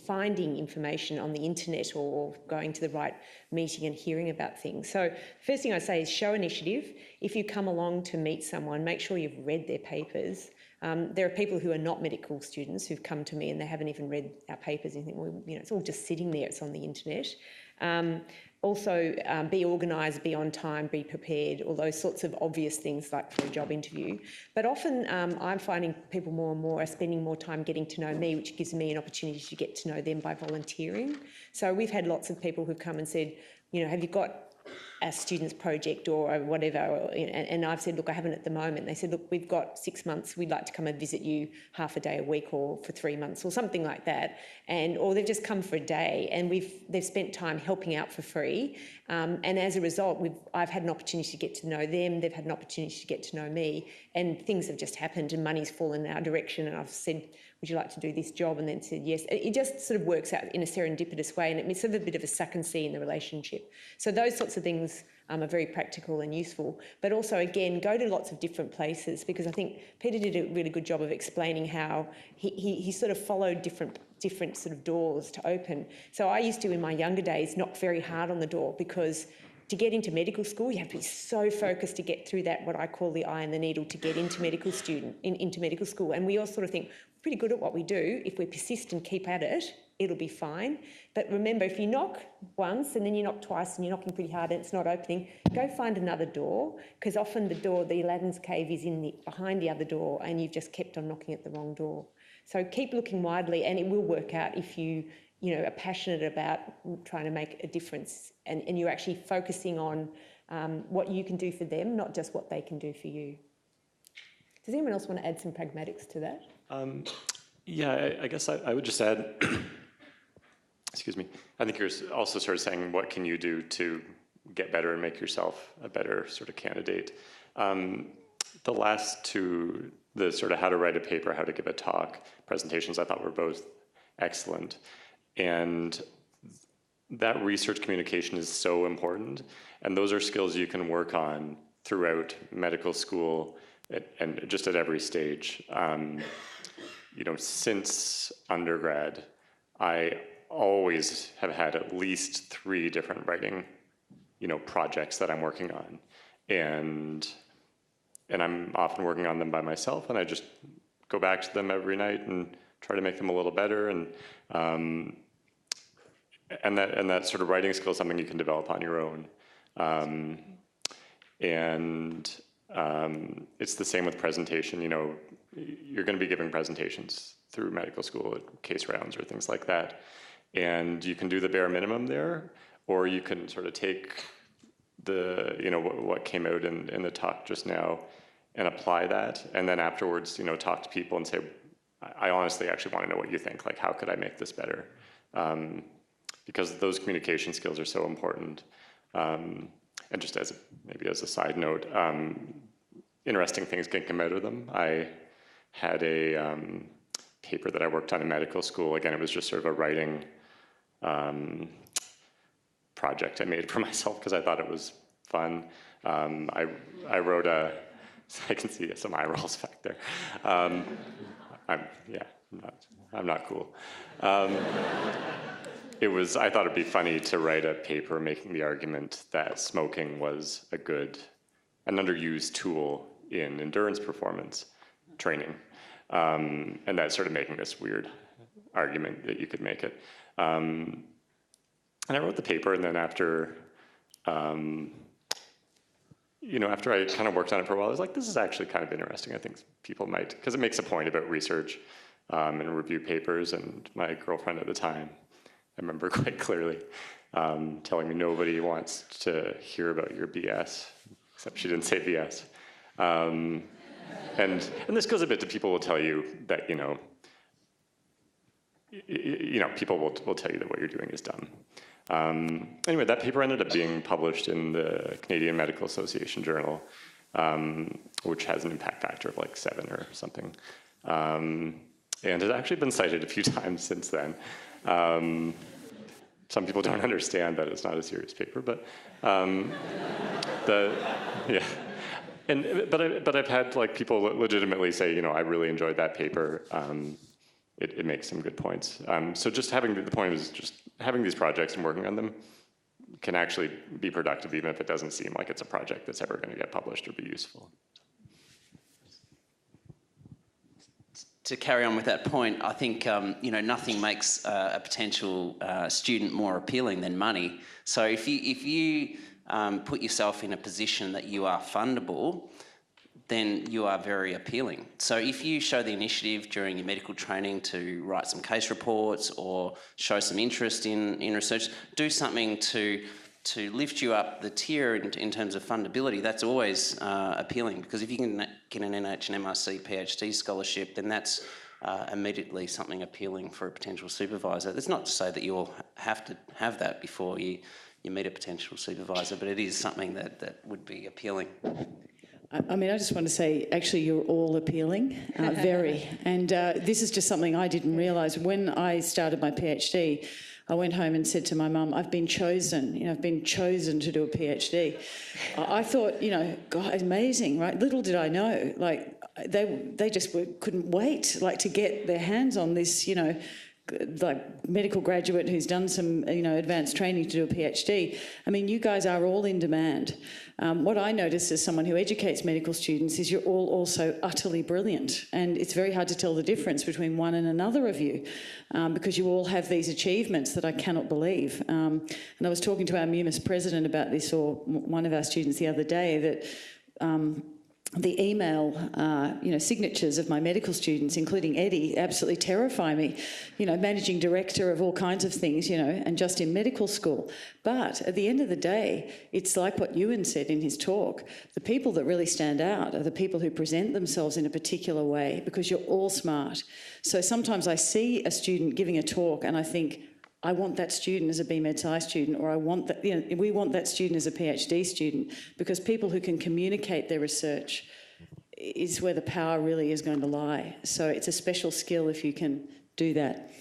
finding information on the internet or going to the right meeting and hearing about things. So the first thing I say is show initiative. If you come along to meet someone, make sure you've read their papers. There are people who are not medical students who've come to me and they haven't even read our papers and think, well, you know, it's all just sitting there, it's on the internet. Also, be organised, be on time, be prepared, all those sorts of obvious things like for a job interview. But often I'm finding people more and more are spending more time getting to know me, which gives me an opportunity to get to know them by volunteering. So we've had lots of people who've come and said, you know, have you got a student's project or whatever, and I've said, look, I haven't at the moment. They said, look, we've got 6 months, we'd like to come and visit you half a day a week or for 3 months or something like that, or they've just come for a day and they've spent time helping out for free, and as a result I've had an opportunity to get to know them, they've had an opportunity to get to know me, and things have just happened and money's fallen in our direction, and I've said, would you like to do this job? And then said yes. It just sort of works out in a serendipitous way, and it's sort of a bit of a suck and see in the relationship. So those sorts of things are very practical and useful. But also, again, go to lots of different places, because I think Peter did a really good job of explaining how he sort of followed different sort of doors to open. So I used to, in my younger days, knock very hard on the door, because to get into medical school, you have to be so focused to get through that, what I call the eye and the needle, to get into medical school. And we all sort of think, we're pretty good at what we do. If we persist and keep at it, it'll be fine. But remember, if you knock once and then you knock twice and you're knocking pretty hard and it's not opening, go find another door, because often the door, the Aladdin's cave, is behind the other door and you've just kept on knocking at the wrong door. So keep looking widely, and it will work out if you are passionate about trying to make a difference, and you're actually focusing on what you can do for them, not just what they can do for you. Does anyone else want to add some pragmatics to that? Yeah, I guess I would just add, excuse me, I think you're also sort of saying, what can you do to get better and make yourself a better sort of candidate? The last two, the sort of how to write a paper, how to give a talk presentations, I thought were both excellent. And that research communication is so important. And those are skills you can work on throughout medical school and just at every stage. Since undergrad, I always have had at least 3 different writing, projects that I'm working on. And I'm often working on them by myself, and I just go back to them every night and try to make them a little better. And that sort of writing skill is something you can develop on your own. It's the same with presentation. You're going to be giving presentations through medical school at case rounds or things like that. And you can do the bare minimum there, or you can sort of take what came out in the talk just now and apply that. And then afterwards, talk to people and say, I honestly actually want to know what you think. Like, how could I make this better? Because those communication skills are so important. And just maybe as a side note, interesting things can come out of them. I had a paper that I worked on in medical school. Again, it was just sort of a writing project I made for myself because I thought it was fun. I wrote I can see some eye rolls back there. I'm not cool. I thought it'd be funny to write a paper making the argument that smoking was an underused tool in endurance performance training. And that's sort of making this weird argument that you could make it. And I wrote the paper, and then after I kind of worked on it for a while, I was like, this is actually kind of interesting. I think people might, because it makes a point about research and review papers. And my girlfriend at the time, I remember quite clearly telling me nobody wants to hear about your BS, except she didn't say BS. And this goes a bit to people will tell you that, people will tell you that what you're doing is dumb. Anyway, that paper ended up being published in the Canadian Medical Association Journal. which has an impact factor of like 7 or something. And has actually been cited a few times since then. Some people don't understand that it's not a serious paper, but yeah. But I've had like people legitimately say, I really enjoyed that paper. It makes some good points. So just the point is just having these projects and working on them can actually be productive, even if it doesn't seem like it's a project that's ever going to get published or be useful. To carry on with that point, I think nothing makes a potential student more appealing than money. So if you put yourself in a position that you are fundable, then you are very appealing. So if you show the initiative during your medical training to write some case reports or show some interest in research, do something to lift you up the tier in terms of fundability, that's always appealing, because if you can get an NH and MRC PhD scholarship, then that's immediately something appealing for a potential supervisor. That's not to say that you all have to have that before you meet a potential supervisor, but it is something that would be appealing. I mean, I just want to say, actually, you're all appealing, very. And this is just something I didn't realise. When I started my PhD, I went home and said to my mum, I've been chosen, I've been chosen to do a PhD. I thought, God, amazing, right? Little did I know, like, they just couldn't wait, like, to get their hands on this, like medical graduate who's done some, advanced training to do a PhD. I mean, you guys are all in demand. What I notice as someone who educates medical students is you're all also utterly brilliant, and it's very hard to tell the difference between one and another of you, because you all have these achievements that I cannot believe. And I was talking to our MUMIS president about this, or one of our students the other day, that the email, signatures of my medical students, including Eddie, absolutely terrify me. Managing director of all kinds of things, and just in medical school. But at the end of the day, it's like what Ewan said in his talk. The people that really stand out are the people who present themselves in a particular way, because you're all smart. So sometimes I see a student giving a talk and I think, I want that student as a BMed-Sci student, or I want that, we want that student as a PhD student, because people who can communicate their research is where the power really is going to lie. So it's a special skill if you can do that.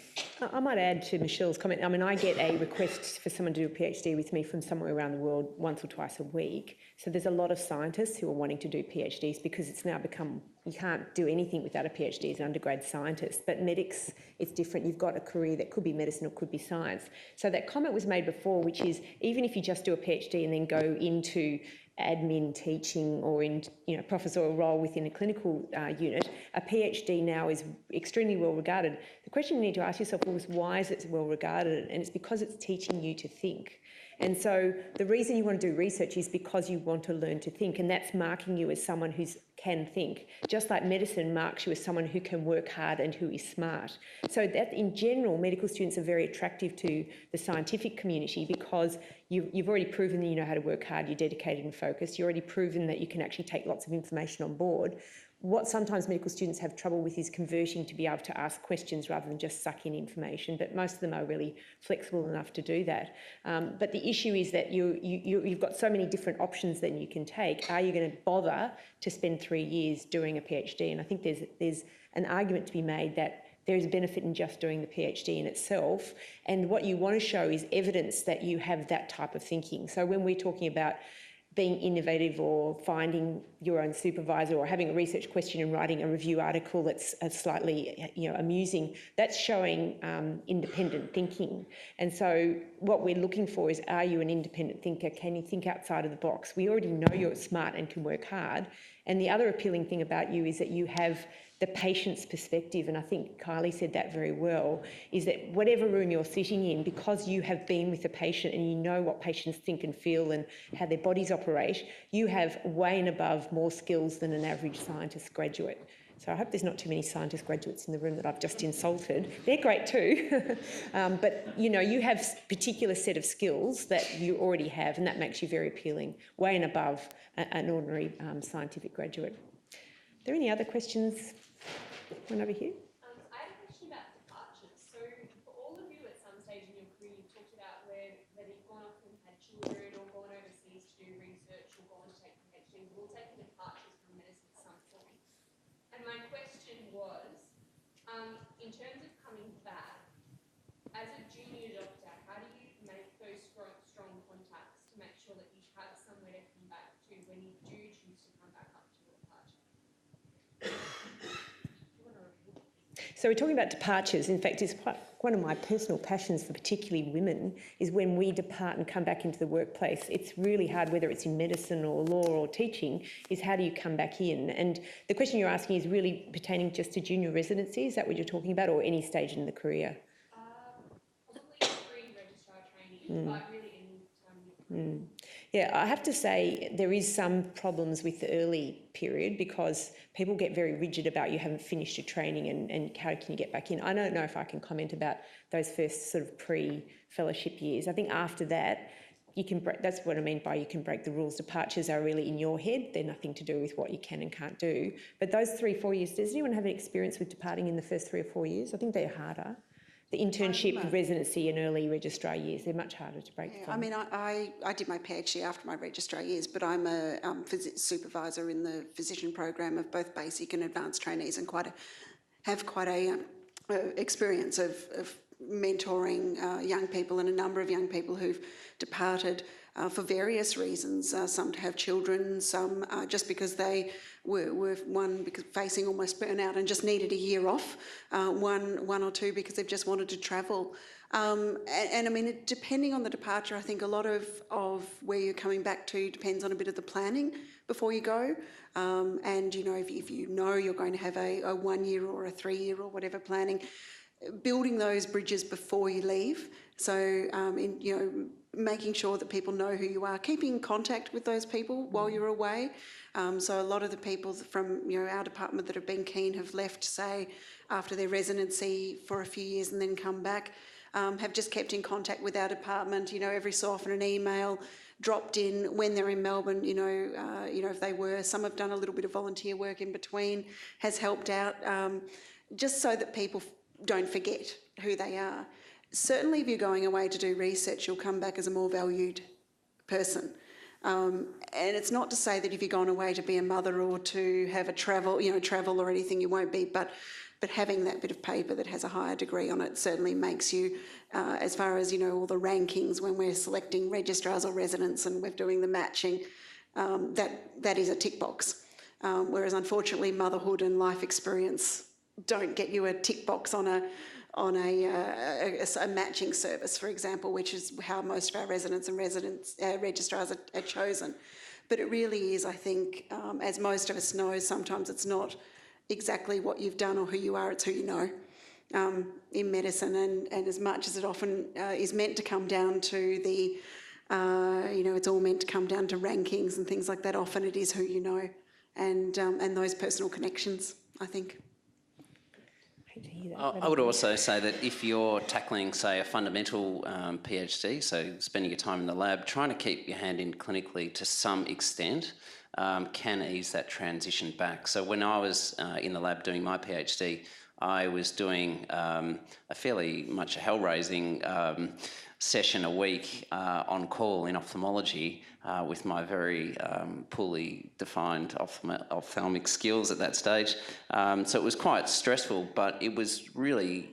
I might add to Michelle's comment. I mean, I get a request for someone to do a PhD with me from somewhere around the world once or twice a week. So there's a lot of scientists who are wanting to do PhDs, because it's now become, you can't do anything without a PhD as an undergrad scientist. But medics, it's different. You've got a career that could be medicine or could be science. So that comment was made before, which is, even if you just do a PhD and then go into admin, teaching, or in professorial role within a clinical unit, a PhD now is extremely well regarded. The question you need to ask yourself is, why is it well regarded? And it's because it's teaching you to think. And so the reason you want to do research is because you want to learn to think, and that's marking you as someone who can think. Just like medicine marks you as someone who can work hard and who is smart. So that, in general, medical students are very attractive to the scientific community, because you've already proven that you know how to work hard, you're dedicated and focused, you've already proven that you can actually take lots of information on board. What sometimes medical students have trouble with is converting to be able to ask questions rather than just suck in information, but most of them are really flexible enough to do that. But the issue is that you've got so many different options that you can take. Are you going to bother to spend 3 years doing a PhD? And I think there's an argument to be made that there is a benefit in just doing the PhD in itself, and what you want to show is evidence that you have that type of thinking. So when we're talking about being innovative, or finding your own supervisor, or having a research question and writing a review article that's slightly amusing, that's showing independent thinking. And so what we're looking for is, are you an independent thinker? Can you think outside of the box? We already know you're smart and can work hard. And the other appealing thing about you is that you have the patient's perspective, and I think Kylie said that very well, is that whatever room you're sitting in, because you have been with the patient and you know what patients think and feel and how their bodies operate, you have way and above more skills than an average scientist graduate. So I hope there's not too many scientist graduates in the room that I've just insulted. They're great too. But you have a particular set of skills that you already have, and that makes you very appealing, way and above an ordinary scientific graduate. Are there any other questions? One over here. I had a question about departures. So for all of you at some stage in your career, you've talked about whether you've gone off and had children, or gone overseas to do research, or gone to take PhDs, or taken a terms of coming back, as a junior doctor, how do you make those strong contacts to make sure that you have somewhere to come back to when you do choose to come back up to a departure? So we're talking about departures. In fact, it's quite one of my personal passions for particularly women is when we depart and come back into the workplace. It's really hard, whether it's in medicine or law or teaching, is how do you come back in? And the question you're asking is really pertaining just to junior residency. Is that what you're talking about, or any stage in the career? Probably pre-registrar training, but really any time in your career. Yeah, I have to say there is some problems with the early period because people get very rigid about you haven't finished your training and how can you get back in. I don't know if I can comment about those first sort of pre-fellowship years. I think after that, you can break, that's what I mean by you can break the rules. Departures are really in your head. They're nothing to do with what you can and can't do. But those 3-4 years, does anyone have an experience with departing in the first 3 or 4 years? I think they're harder. The internship, residency and early registrar years, they're much harder to break from. I mean, I did my PhD after my registrar years, but I'm a supervisor in the physician program of both basic and advanced trainees, and have quite a experience of mentoring young people, and a number of young people who've departed for various reasons. Some to have children, some just because they were facing almost burnout and just needed a year off, one or two because they've just wanted to travel. And I mean, depending on the departure, I think a lot of where you're coming back to depends on a bit of the planning before you go. And, you know, if you know you're going to have a 1 year or a 3 year or whatever planning, building those bridges before you leave. So, making sure that people know who you are, keeping in contact with those people while you're away. So a lot of the people from our department that have been keen have left, say, after their residency for a few years and then come back, have just kept in contact with our department, every so often an email dropped in when they're in Melbourne, if they were. Some have done a little bit of volunteer work in between, has helped out, just so that people don't forget who they are. Certainly if you're going away to do research, you'll come back as a more valued person. And it's not to say that if you're going away to be a mother or to have a travel or anything, you won't be, but having that bit of paper that has a higher degree on it certainly makes you, as far as, all the rankings when we're selecting registrars or residents and we're doing the matching, that is a tick box. Whereas unfortunately motherhood and life experience don't get you a tick box on a matching service, for example, which is how most of our residents and registrars are chosen. But it really is, I think, as most of us know, sometimes it's not exactly what you've done or who you are, it's who you know in medicine. And as much as it often is meant to come down to the, it's all meant to come down to rankings and things like that, often it is who you know and those personal connections, I think. I would also say that if you're tackling, say, a fundamental PhD, so spending your time in the lab, trying to keep your hand in clinically to some extent can ease that transition back. So when I was in the lab doing my PhD, I was doing a fairly much a hell-raising session a week on call in ophthalmology with my very poorly defined ophthalmic skills at that stage. So it was quite stressful, but it was really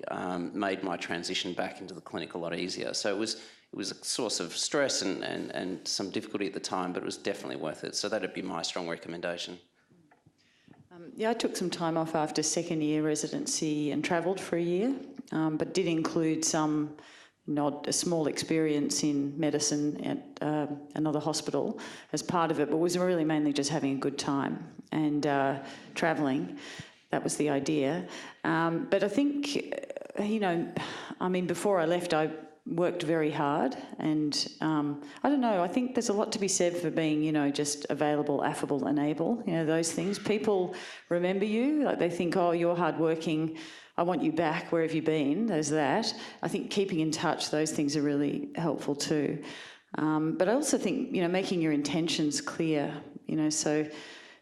made my transition back into the clinic a lot easier. So it was a source of stress and some difficulty at the time, but it was definitely worth it. So that'd be my strong recommendation. I took some time off after second year residency and travelled for a year, but did include some a small experience in medicine at another hospital as part of it, but was really mainly just having a good time and travelling. That was the idea. But I think, before I left, I worked very hard and I don't know, I think there's a lot to be said for being, just available, affable and able, those things. People remember you, like they think, oh, you're hardworking, I want you back, where have you been? There's that. I think keeping in touch, those things are really helpful too. But I also think, making your intentions clear, so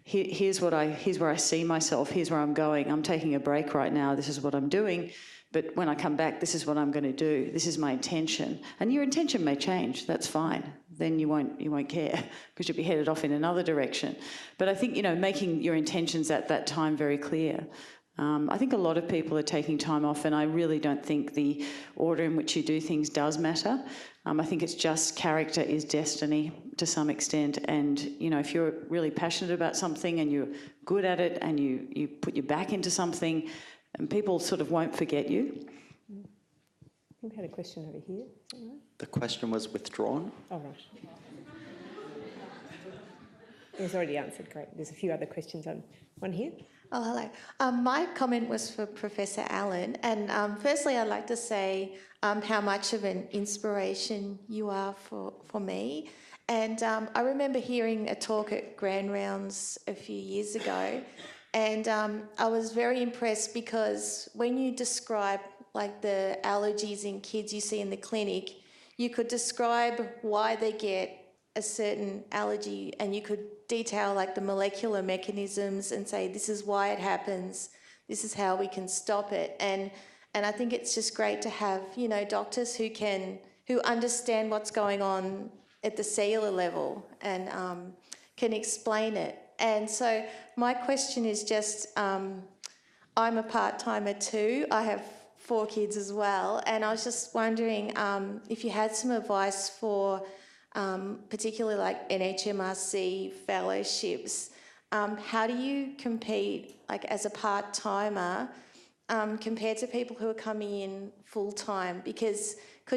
here's where I see myself, here's where I'm going, I'm taking a break right now, this is what I'm doing. But when I come back, this is what I'm going to do. This is my intention. And your intention may change. That's fine. Then you won't care because you'll be headed off in another direction. But I think, making your intentions at that time very clear I think a lot of people are taking time off, and I really don't think the order in which you do things does matter. I think it's just character is destiny to some extent, and if you're really passionate about something and you're good at it and you put your back into something, and people sort of won't forget you. I think we had a question over here. Is that right? The question was withdrawn. Oh, right. It was already answered, great. There's a few other questions on one here. Oh, hello. My comment was for Professor Allen. And firstly, I'd like to say how much of an inspiration you are for me. And I remember hearing a talk at Grand Rounds a few years ago. And I was very impressed because when you describe like the allergies in kids you see in the clinic, you could describe why they get a certain allergy, and you could detail like the molecular mechanisms and say this is why it happens, this is how we can stop it. And I think it's just great to have doctors who understand what's going on at the cellular level and can explain it. And so my question is just, I'm a part-timer too. I have 4 kids as well, and I was just wondering if you had some advice for particularly like NHMRC fellowships. How do you compete like as a part-timer compared to people who are coming in full-time? Because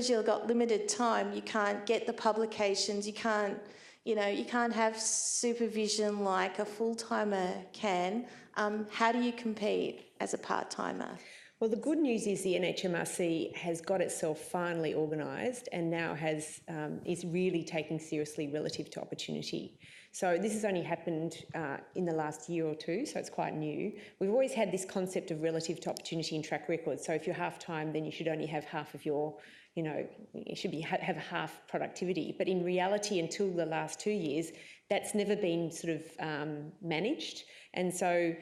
you've got limited time, you can't get the publications, you can't have supervision like a full-timer can. How do you compete as a part-timer? Well, the good news is the NHMRC has got itself finally organised and now is really taking seriously relative to opportunity. So this has only happened in the last year or two, so it's quite new. We've always had this concept of relative to opportunity in track record. So if you're half-time, then you should only have half of your, you should have half productivity. But in reality, until the last 2 years, that's never been sort of managed. And so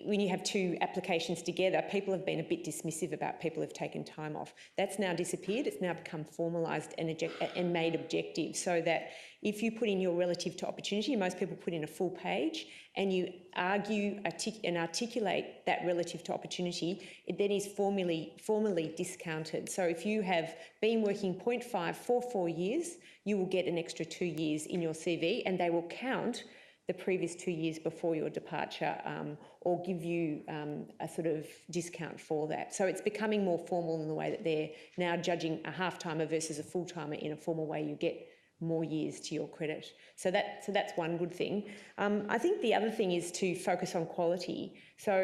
when you have 2 applications together, people have been a bit dismissive about people who've taken time off. That's now disappeared. It's now become formalised and made objective, so that if you put in your relative to opportunity, most people put in a full page, and you argue and articulate that relative to opportunity, it then is formally discounted. So if you have been working 0.5 for 4 years, you will get an extra 2 years in your CV, and they will count the previous 2 years before your departure, or give you a sort of discount for that. So it's becoming more formal in the way that they're now judging a half-timer versus a full-timer in a formal way. You get more years to your credit. So that's one good thing. I think the other thing is to focus on quality. So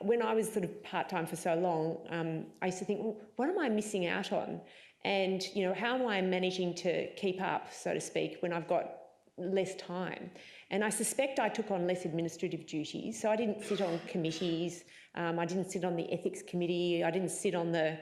when I was sort of part-time for so long, I used to think, well, what am I missing out on? And, how am I managing to keep up, so to speak, when I've got less time? And I suspect I took on less administrative duties. So I didn't sit on committees, I didn't sit on the ethics committee, I didn't sit on the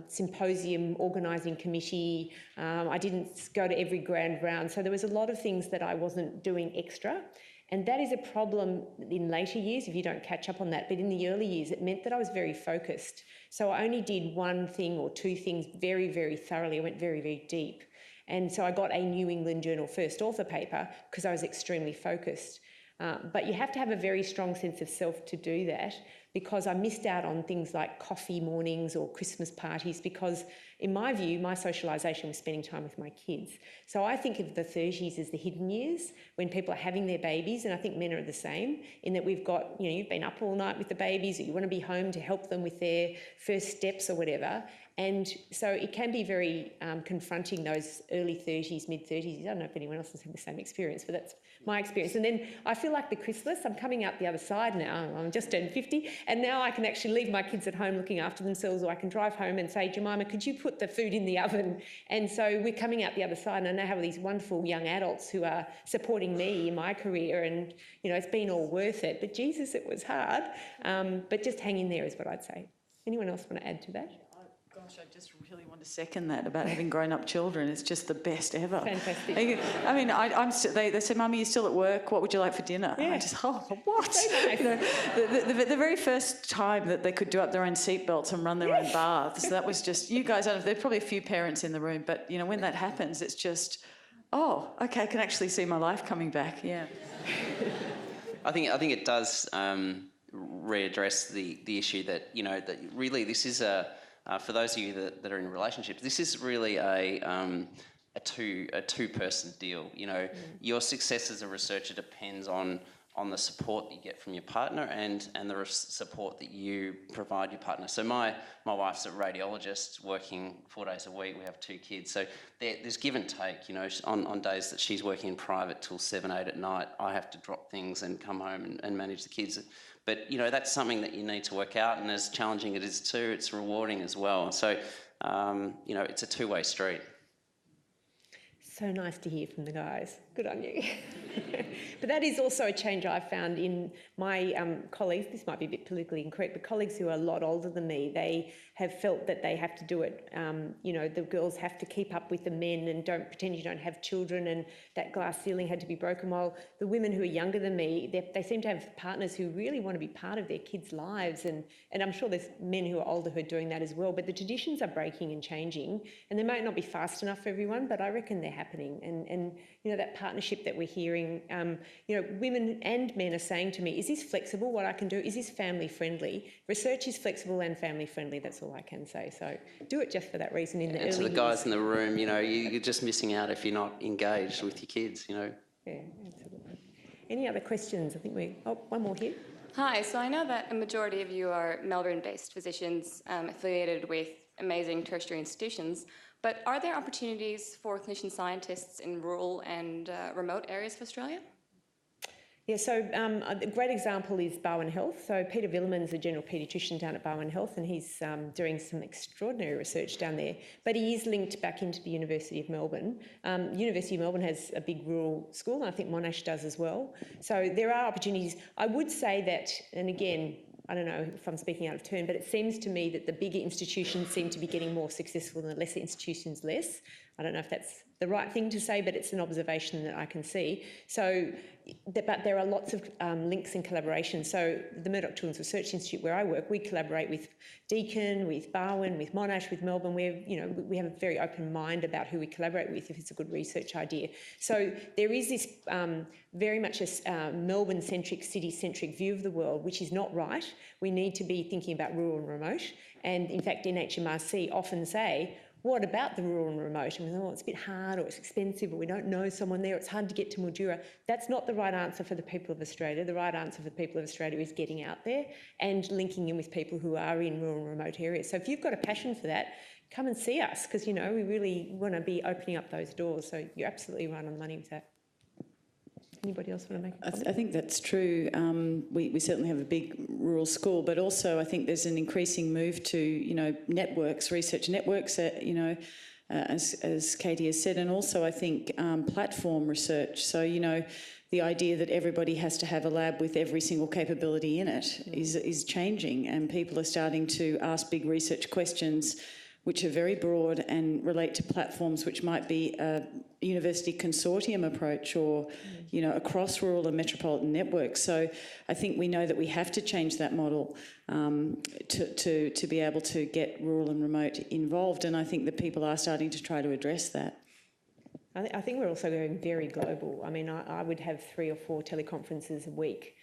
symposium organising committee, I didn't go to every grand round. So there was a lot of things that I wasn't doing extra. And that is a problem in later years if you don't catch up on that. But in the early years, it meant that I was very focused. So I only did 1 thing or 2 things very, very thoroughly. I went very, very deep. And so I got a New England Journal first author paper because I was extremely focused. But you have to have a very strong sense of self to do that, because I missed out on things like coffee mornings or Christmas parties, because in my view, my socialisation was spending time with my kids. So I think of the 30s as the hidden years, when people are having their babies, and I think men are the same, in that we've got, you've been up all night with the babies, or you want to be home to help them with their first steps or whatever. And so it can be very confronting, those early 30s, mid-30s. I don't know if anyone else has had the same experience, but that's my experience. And then I feel like the chrysalis. I'm coming out the other side now. I'm just turned 50, and now I can actually leave my kids at home looking after themselves, or I can drive home and say, Jemima, could you put the food in the oven? And so we're coming out the other side, and I now have these wonderful young adults who are supporting me in my career, and, it's been all worth it. But Jesus, it was hard. But just hang in there is what I'd say. Anyone else want to add to that? Gosh, I just really want to second that about having grown-up children. It's just the best ever. Fantastic. I mean, they said, Mummy, you're still at work. What would you like for dinner? Yeah. And I just, what? The very first time that they could do up their own seatbelts and run their own baths, that was just, you guys, there's probably a few parents in the room, but, when that happens, it's just, okay, I can actually see my life coming back, yeah. I think it does readdress the issue that, you know, that really this is for those of you that are in relationships, this is really a two-person deal. You know, your success as a researcher depends on the support that you get from your partner and the support that you provide your partner. So my wife's a radiologist working 4 days a week. We have 2 kids. So there's give and take, you know, on days that she's working in private till 7, 8 at night, I have to drop things and come home and manage the kids. But, you know, that's something that you need to work out, and as challenging it is too, it's rewarding as well. So, you know, it's a two-way street. So nice to hear from the guys. Good on you. But that is also a change I've found in my colleagues. This might be a bit politically incorrect, but colleagues who are a lot older than me, they have felt that they have to do it. You know, the girls have to keep up with the men and don't pretend you don't have children, and that glass ceiling had to be broken. While the women who are younger than me, they seem to have partners who really want to be part of their kids' lives. And I'm sure there's men who are older who are doing that as well. But the traditions are breaking and changing, and they might not be fast enough for everyone, but I reckon they're happening. And you know, that partnership that we're hearing, you know, women and men are saying to me, is this flexible, what I can do? Is this family friendly? Research is flexible and family friendly, that's all I can say. So do it just for that reason in the early years. And to the guys in the room, you know, you're just missing out if you're not engaged with your kids, you know. Yeah, absolutely. Any other questions? I think one more here. Hi, so I know that a majority of you are Melbourne-based physicians affiliated with amazing tertiary institutions, but are there opportunities for clinician scientists in rural and remote areas of Australia? Yeah, so a great example is Barwon Health. So Peter Willemans, a general paediatrician down at Barwon Health, and he's doing some extraordinary research down there. But he is linked back into the University of Melbourne. University of Melbourne has a big rural school, and I think Monash does as well. So there are opportunities. I would say that, and again, I don't know if I'm speaking out of turn, but it seems to me that the bigger institutions seem to be getting more successful and the lesser institutions less. I don't know if that's the right thing to say, but it's an observation that I can see. So, but there are lots of links and collaboration. So the Murdoch Children's Research Institute, where I work, we collaborate with Deakin, with Barwon, with Monash, with Melbourne. We have a very open mind about who we collaborate with if it's a good research idea. So there is this very much a Melbourne-centric, city-centric view of the world, which is not right. We need to be thinking about rural and remote. And in fact, NHMRC often say, what about the rural and remote? And we go, it's a bit hard, or it's expensive, or we don't know someone there, it's hard to get to Mildura. That's not the right answer for the people of Australia. The right answer for the people of Australia is getting out there and linking in with people who are in rural and remote areas. So if you've got a passion for that, come and see us, because, you know, we really want to be opening up those doors. So you're absolutely right on the money with that. Anybody else want to make a comment? I think that's true. We certainly have a big rural school, but also I think there's an increasing move to, you know, networks, research networks, you know, as Katie has said, and also I think platform research. So, you know, the idea that everybody has to have a lab with every single capability in it is changing, and people are starting to ask big research questions which are very broad and relate to platforms which might be a university consortium approach or, you know, across rural and metropolitan networks. So I think we know that we have to change that model to be able to get rural and remote involved, and I think that people are starting to try to address that. I think we're also going very global. I mean, I would have 3 or 4 teleconferences a week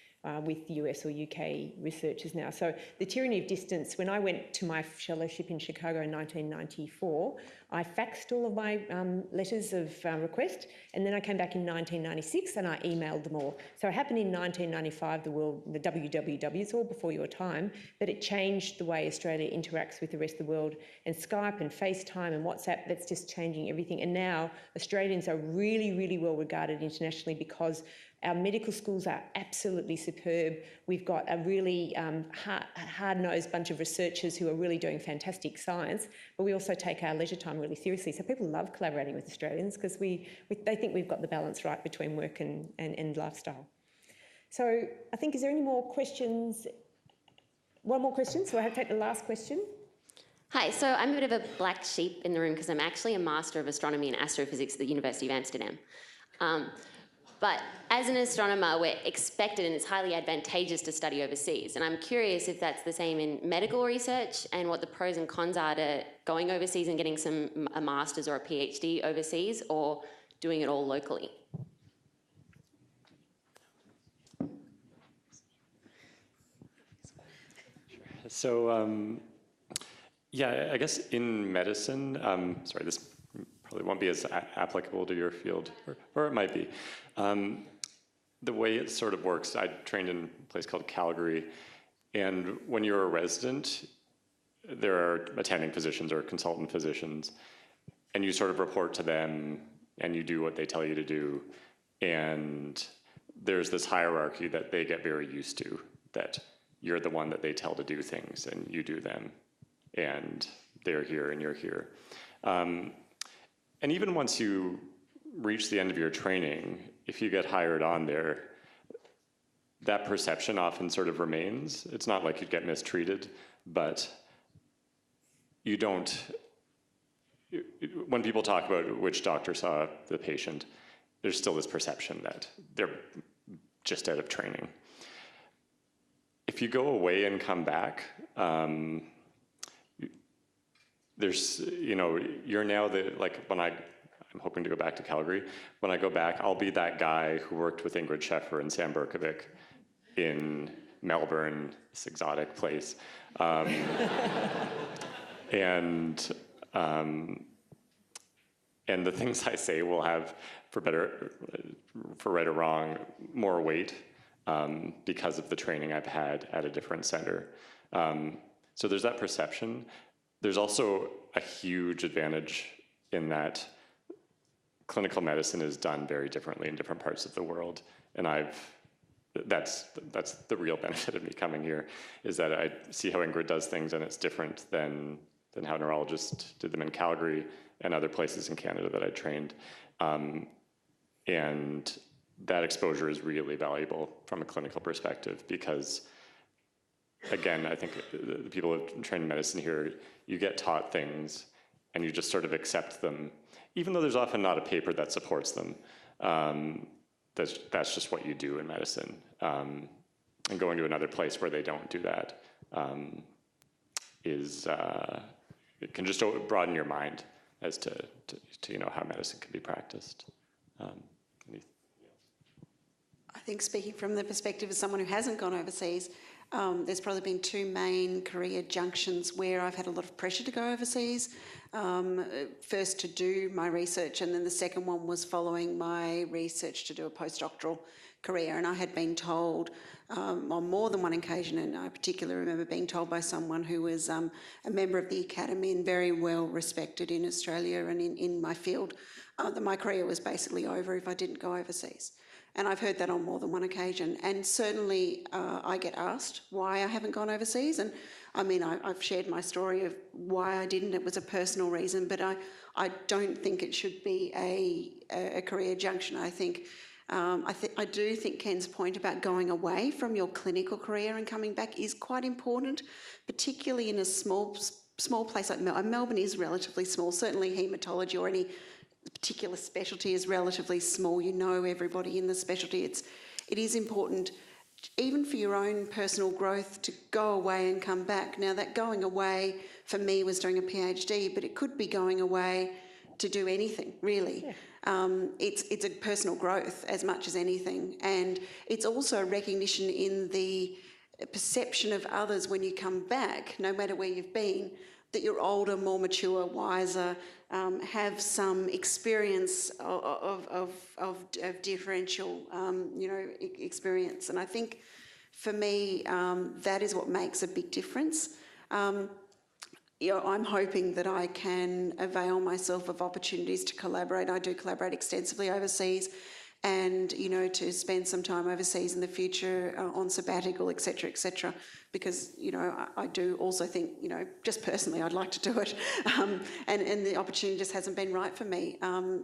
with US or UK researchers now. So the tyranny of distance, when I went to my fellowship in Chicago in 1994, I faxed all of my letters of request, and then I came back in 1996 and I emailed them all. So it happened in 1995, the WWW, it's all before your time, but it changed the way Australia interacts with the rest of the world, and Skype and FaceTime and WhatsApp, that's just changing everything. And now Australians are really, really well regarded internationally because our medical schools are absolutely superb. We've got a really hard-nosed bunch of researchers who are really doing fantastic science, but we also take our leisure time really seriously. So people love collaborating with Australians because they think we've got the balance right between work and lifestyle. So I think, is there any more questions? One more question, so I have to take the last question. Hi, so I'm a bit of a black sheep in the room because I'm actually a Master of Astronomy and Astrophysics at the University of Amsterdam. But as an astronomer, we're expected, and it's highly advantageous to study overseas. And I'm curious if that's the same in medical research and what the pros and cons are to going overseas and getting a master's or a PhD overseas, or doing it all locally. So, yeah, I guess in medicine, sorry, this probably won't be as applicable to your field, or it might be. The way it sort of works, I trained in a place called Calgary, and when you're a resident, there are attending physicians or consultant physicians, and you sort of report to them, and you do what they tell you to do, and there's this hierarchy that they get very used to, that you're the one that they tell to do things, and you do them, and they're here and you're here. And even once you reach the end of your training, if you get hired on there, that perception often sort of remains. It's not like you'd get mistreated, but you don't, when people talk about which doctor saw the patient, there's still this perception that they're just out of training. If you go away and come back, there's, you know, you're now the, like when I'm hoping to go back to Calgary, when I go back, I'll be that guy who worked with Ingrid Sheffer and Sam Berkovic in Melbourne, this exotic place. And the things I say will have, for right or wrong, more weight because of the training I've had at a different center. So there's that perception. There's also a huge advantage in that clinical medicine is done very differently in different parts of the world, and that's the real benefit of me coming here, is that I see how Ingrid does things, and it's different than how neurologists did them in Calgary and other places in Canada that I trained. And that exposure is really valuable from a clinical perspective because, again, I think the people who have trained in medicine here, you get taught things and you just sort of accept them, even though there's often not a paper that supports them. That's just what you do in medicine. And going to another place where they don't do that it can just broaden your mind as to you know, how medicine can be practiced. I think speaking from the perspective of someone who hasn't gone overseas, there's probably been two main career junctions where I've had a lot of pressure to go overseas. First to do my research, and then the second one was following my research to do a postdoctoral career. And I had been told on more than one occasion, and I particularly remember being told by someone who was a member of the academy and very well respected in Australia and in my field, that my career was basically over if I didn't go overseas. And I've heard that on more than one occasion. And certainly I get asked why I haven't gone overseas. And I mean, I've shared my story of why I didn't. It was a personal reason, but I don't think it should be a career junction. I do think Ken's point about going away from your clinical career and coming back is quite important, particularly in a small place like Melbourne. Melbourne is relatively small. Certainly haematology or any particular specialty is relatively small. You know everybody in the specialty. It is important, even for your own personal growth, to go away and come back. Now, that going away for me was doing a PhD, but it could be going away to do anything, really. Yeah. It's a personal growth as much as anything, and it's also a recognition in the perception of others when you come back, no matter where you've been, that you're older, more mature, wiser, have some experience of differential, experience. And I think for me, that is what makes a big difference. I'm hoping that I can avail myself of opportunities to collaborate. I do collaborate extensively overseas, and to spend some time overseas in the future on sabbatical, etc., because I do also think just personally I'd like to do it, and the opportunity just hasn't been right for me.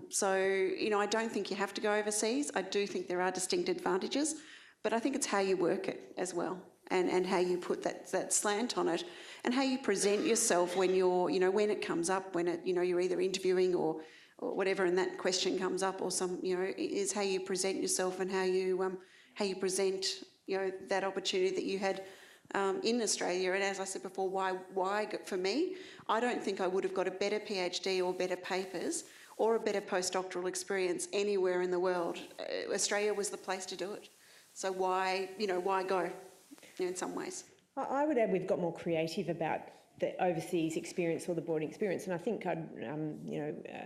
So I don't think you have to go overseas. I do think there are distinct advantages, but I think it's how you work it as well, and how you put that slant on it, and how you present yourself when you're when it comes up, when you're either interviewing or whatever, and that question comes up, or is how you present yourself and how you present that opportunity that you had in Australia. And as I said before, why for me, I don't think I would have got a better PhD or better papers or a better postdoctoral experience anywhere in the world. Australia was the place to do it. So why go? In some ways. I would add we've got more creative about the overseas experience or the boarding experience, and I think I'd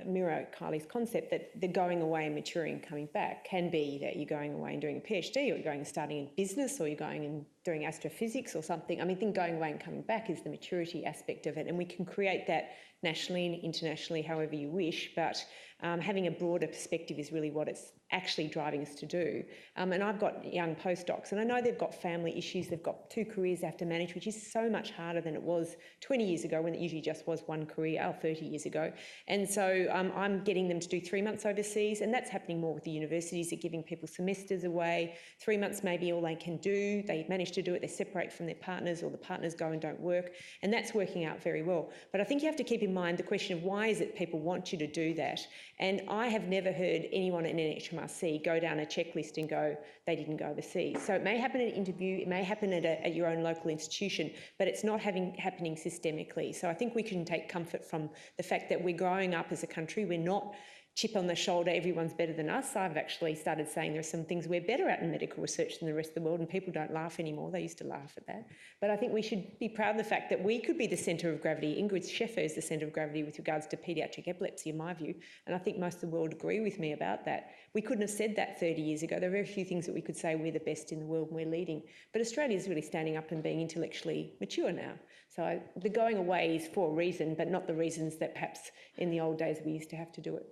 mirror Kylie's concept that the going away and maturing and coming back can be that you're going away and doing a PhD, or you're going and starting in business, or you're going and doing astrophysics or something. I think going away and coming back is the maturity aspect of it, and we can create that nationally and internationally, however you wish, but having a broader perspective is really what it's actually driving us to do. And I've got young postdocs, and I know they've got family issues, they've got 2 careers they have to manage, which is so much harder than it was 20 years ago when it usually just was 1 career, or 30 years ago. And so I'm getting them to do 3 months overseas, and that's happening more with the universities. They're giving people semesters away. 3 months may be all they can do. They manage to do it, they separate from their partners, or the partners go and don't work, and that's working out very well. But I think you have to keep in mind the question of why is it people want you to do that? And I have never heard anyone in an HMRC go down a checklist and go, they didn't go overseas. So it may happen at an interview, it may happen at your own local institution, but it's not happening systemically. So I think we can take comfort from the fact that we're growing up as a country. We're not chip on the shoulder, everyone's better than us. I've actually started saying there are some things we're better at in medical research than the rest of the world, and people don't laugh anymore. They used to laugh at that. But I think we should be proud of the fact that we could be the centre of gravity. Ingrid Scheffer is the centre of gravity with regards to paediatric epilepsy, in my view, and I think most of the world agree with me about that. We couldn't have said that 30 years ago. There are very few things that we could say we're the best in the world and we're leading. But Australia is really standing up and being intellectually mature now. So the going away is for a reason, but not the reasons that perhaps in the old days we used to have to do it.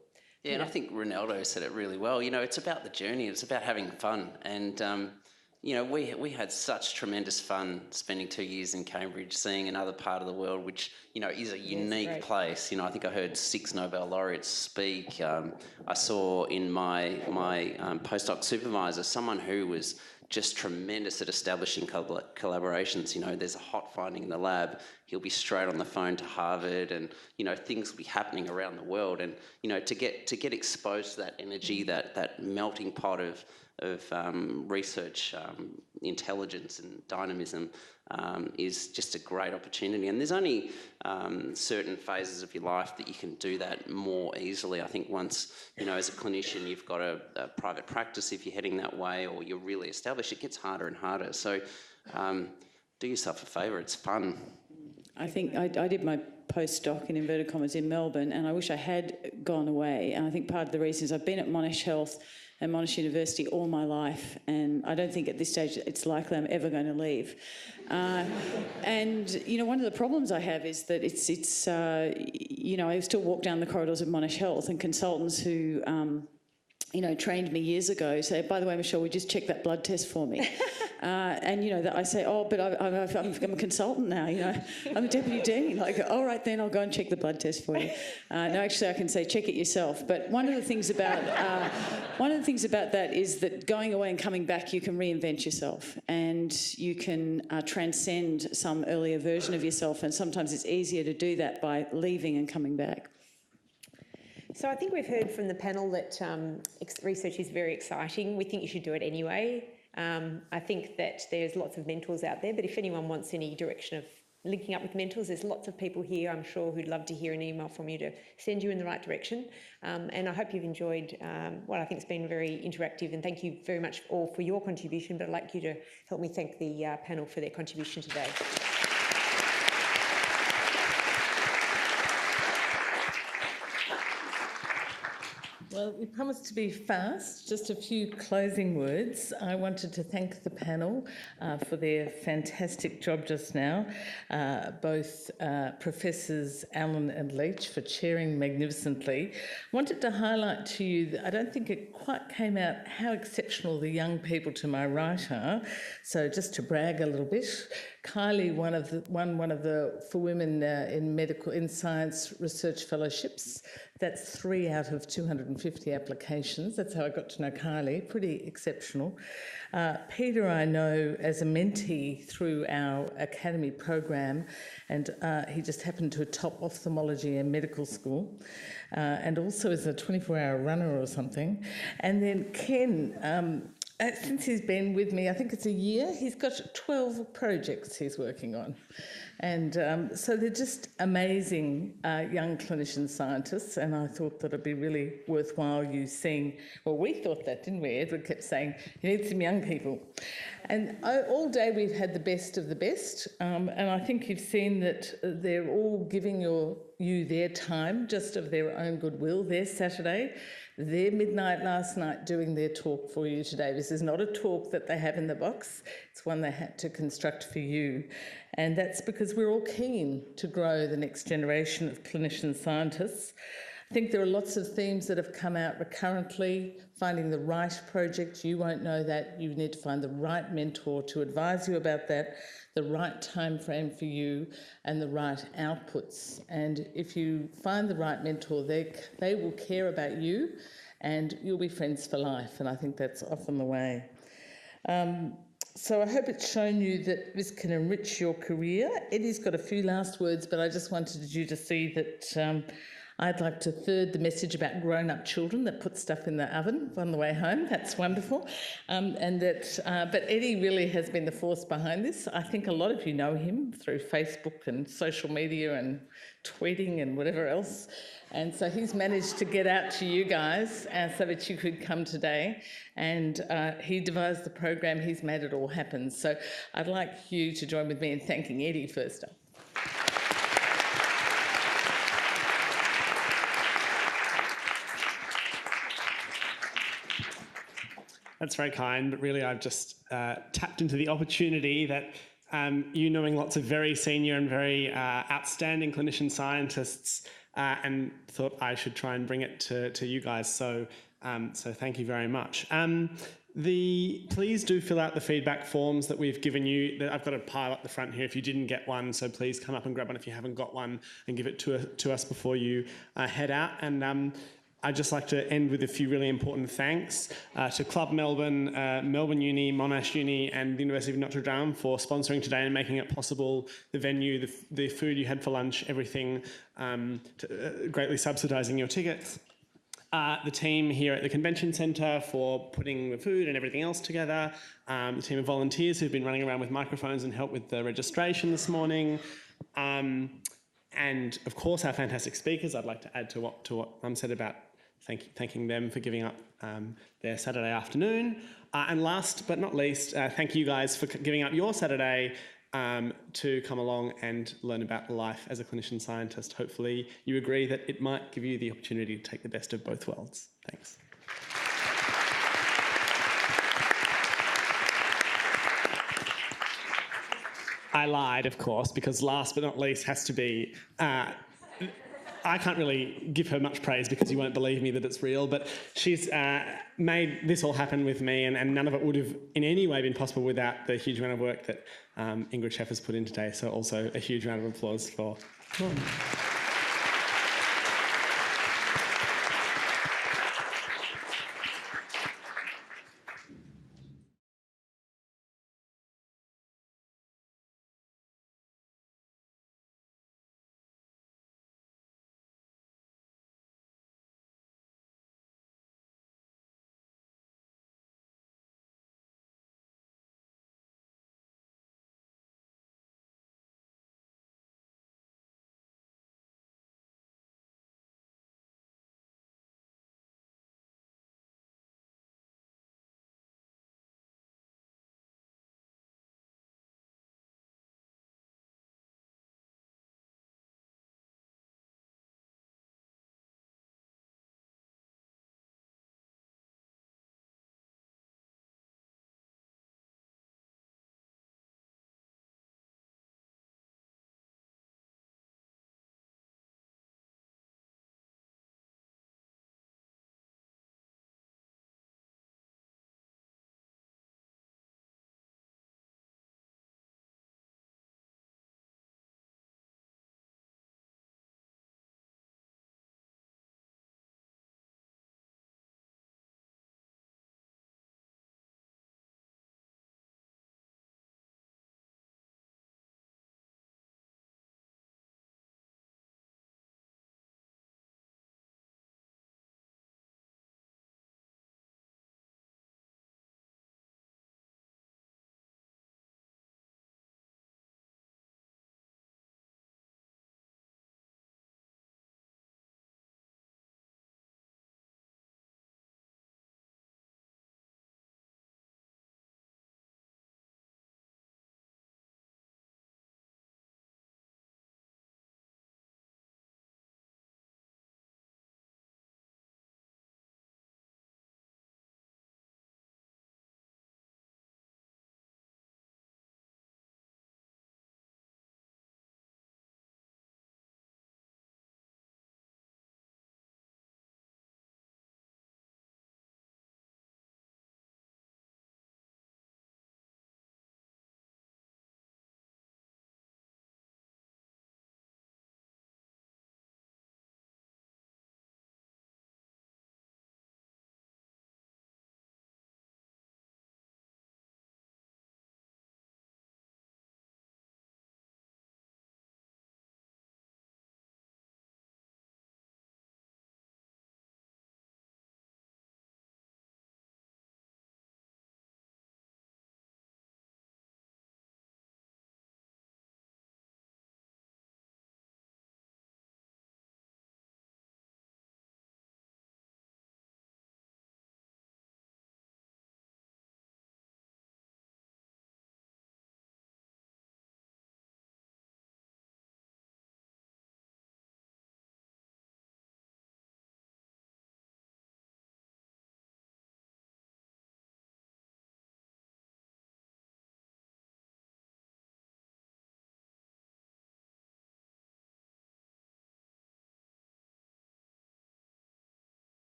Yeah, and I think Ronaldo said it really well. It's about the journey. It's about having fun. And, we had such tremendous fun spending 2 years in Cambridge, seeing another part of the world, which, is a unique place. I think I heard 6 Nobel laureates speak. I saw in my postdoc supervisor someone who was just tremendous at establishing collaborations. There's a hot finding in the lab, he'll be straight on the phone to Harvard, and things will be happening around the world. And to get exposed to that energy, that melting pot of research, intelligence and dynamism is just a great opportunity. And there's only certain phases of your life that you can do that more easily. I think once, as a clinician, you've got a private practice, if you're heading that way, or you're really established, it gets harder and harder. So do yourself a favour, it's fun. I think I did my postdoc in inverted commas in Melbourne, and I wish I had gone away. And I think part of the reason is I've been at Monash Health and Monash University all my life, and I don't think at this stage it's likely I'm ever going to leave. And one of the problems I have is that it's I still walk down the corridors of Monash Health, and consultants who trained me years ago say, by the way, Michelle, we just checked that blood test for me. That I say, but I'm a consultant now, I'm a deputy dean. Like, all right, then I'll go and check the blood test for you. No, actually, I can say, check it yourself. But one of the things about that is that going away and coming back, you can reinvent yourself, and you can transcend some earlier version of yourself. And sometimes it's easier to do that by leaving and coming back. So I think we've heard from the panel that research is very exciting. We think you should do it anyway. I think that there's lots of mentors out there, but if anyone wants any direction of linking up with mentors, there's lots of people here, I'm sure, who'd love to hear an email from you to send you in the right direction. And I hope you've enjoyed what I think has been very interactive, and thank you very much all for your contribution, but I'd like you to help me thank the panel for their contribution today. Well, we promised to be fast. Just a few closing words. I wanted to thank the panel for their fantastic job just now, both Professors Allen and Leach for chairing magnificently. I wanted to highlight to you that I don't think it quite came out how exceptional the young people to my right are. So just to brag a little bit, Kylie won one of the for women in science research fellowships. That's 3 out of 250 applications. That's how I got to know Kylie. Pretty exceptional. Peter I know as a mentee through our academy program, and he just happened to top ophthalmology in medical school, and also as a 24-hour runner or something. And then Ken, since he's been with me, I think it's a year, he's got 12 projects he's working on. And so they're just amazing young clinician scientists, and I thought that it'd be really worthwhile you seeing, well, we thought that, didn't we? Edward kept saying, you need some young people. And all day we've had the best of the best, and I think you've seen that they're all giving you their time, just of their own goodwill, their Saturday, their midnight last night doing their talk for you today. This is not a talk that they have in the box, it's one they had to construct for you. And that's because we're all keen to grow the next generation of clinician scientists. I think there are lots of themes that have come out recurrently. Finding the right project, you won't know that. You need to find the right mentor to advise you about that, the right time frame for you, and the right outputs. And if you find the right mentor, they will care about you and you'll be friends for life. And I think that's often the way. So I hope it's shown you that this can enrich your career. Eddie's got a few last words, but I just wanted you to see that I'd like to third the message about grown-up children that put stuff in the oven on the way home. That's wonderful. But Eddie really has been the force behind this. I think a lot of you know him through Facebook and social media and tweeting and whatever else. And so he's managed to get out to you guys so that you could come today. And he devised the program. He's made it all happen. So I'd like you to join with me in thanking Eddie first up. That's very kind, but really I've just tapped into the opportunity that you knowing lots of very senior and very outstanding clinician scientists and thought I should try and bring it to you guys. So thank you very much. Please do fill out the feedback forms that we've given you. I've got a pile up the front here if you didn't get one, so please come up and grab one if you haven't got one and give it to us before you head out. And I'd just like to end with a few really important thanks to Club Melbourne, Melbourne Uni, Monash Uni and the University of Notre Dame for sponsoring today and making it possible, the venue, the food you had for lunch, everything, greatly subsidising your tickets. The team here at the Convention Centre for putting the food and everything else together, the team of volunteers who've been running around with microphones and helped with the registration this morning, and of course our fantastic speakers. I'd like to add to what Mum said about thanking them for giving up their Saturday afternoon. And last but not least, thank you guys for giving up your Saturday to come along and learn about life as a clinician scientist. Hopefully you agree that it might give you the opportunity to take the best of both worlds. Thanks. I lied, of course, because last but not least has to be I can't really give her much praise because you won't believe me that it's real, but she's made this all happen with me, and none of it would have in any way been possible without the huge amount of work that Ingrid Sheff has put in today. So also a huge round of applause for...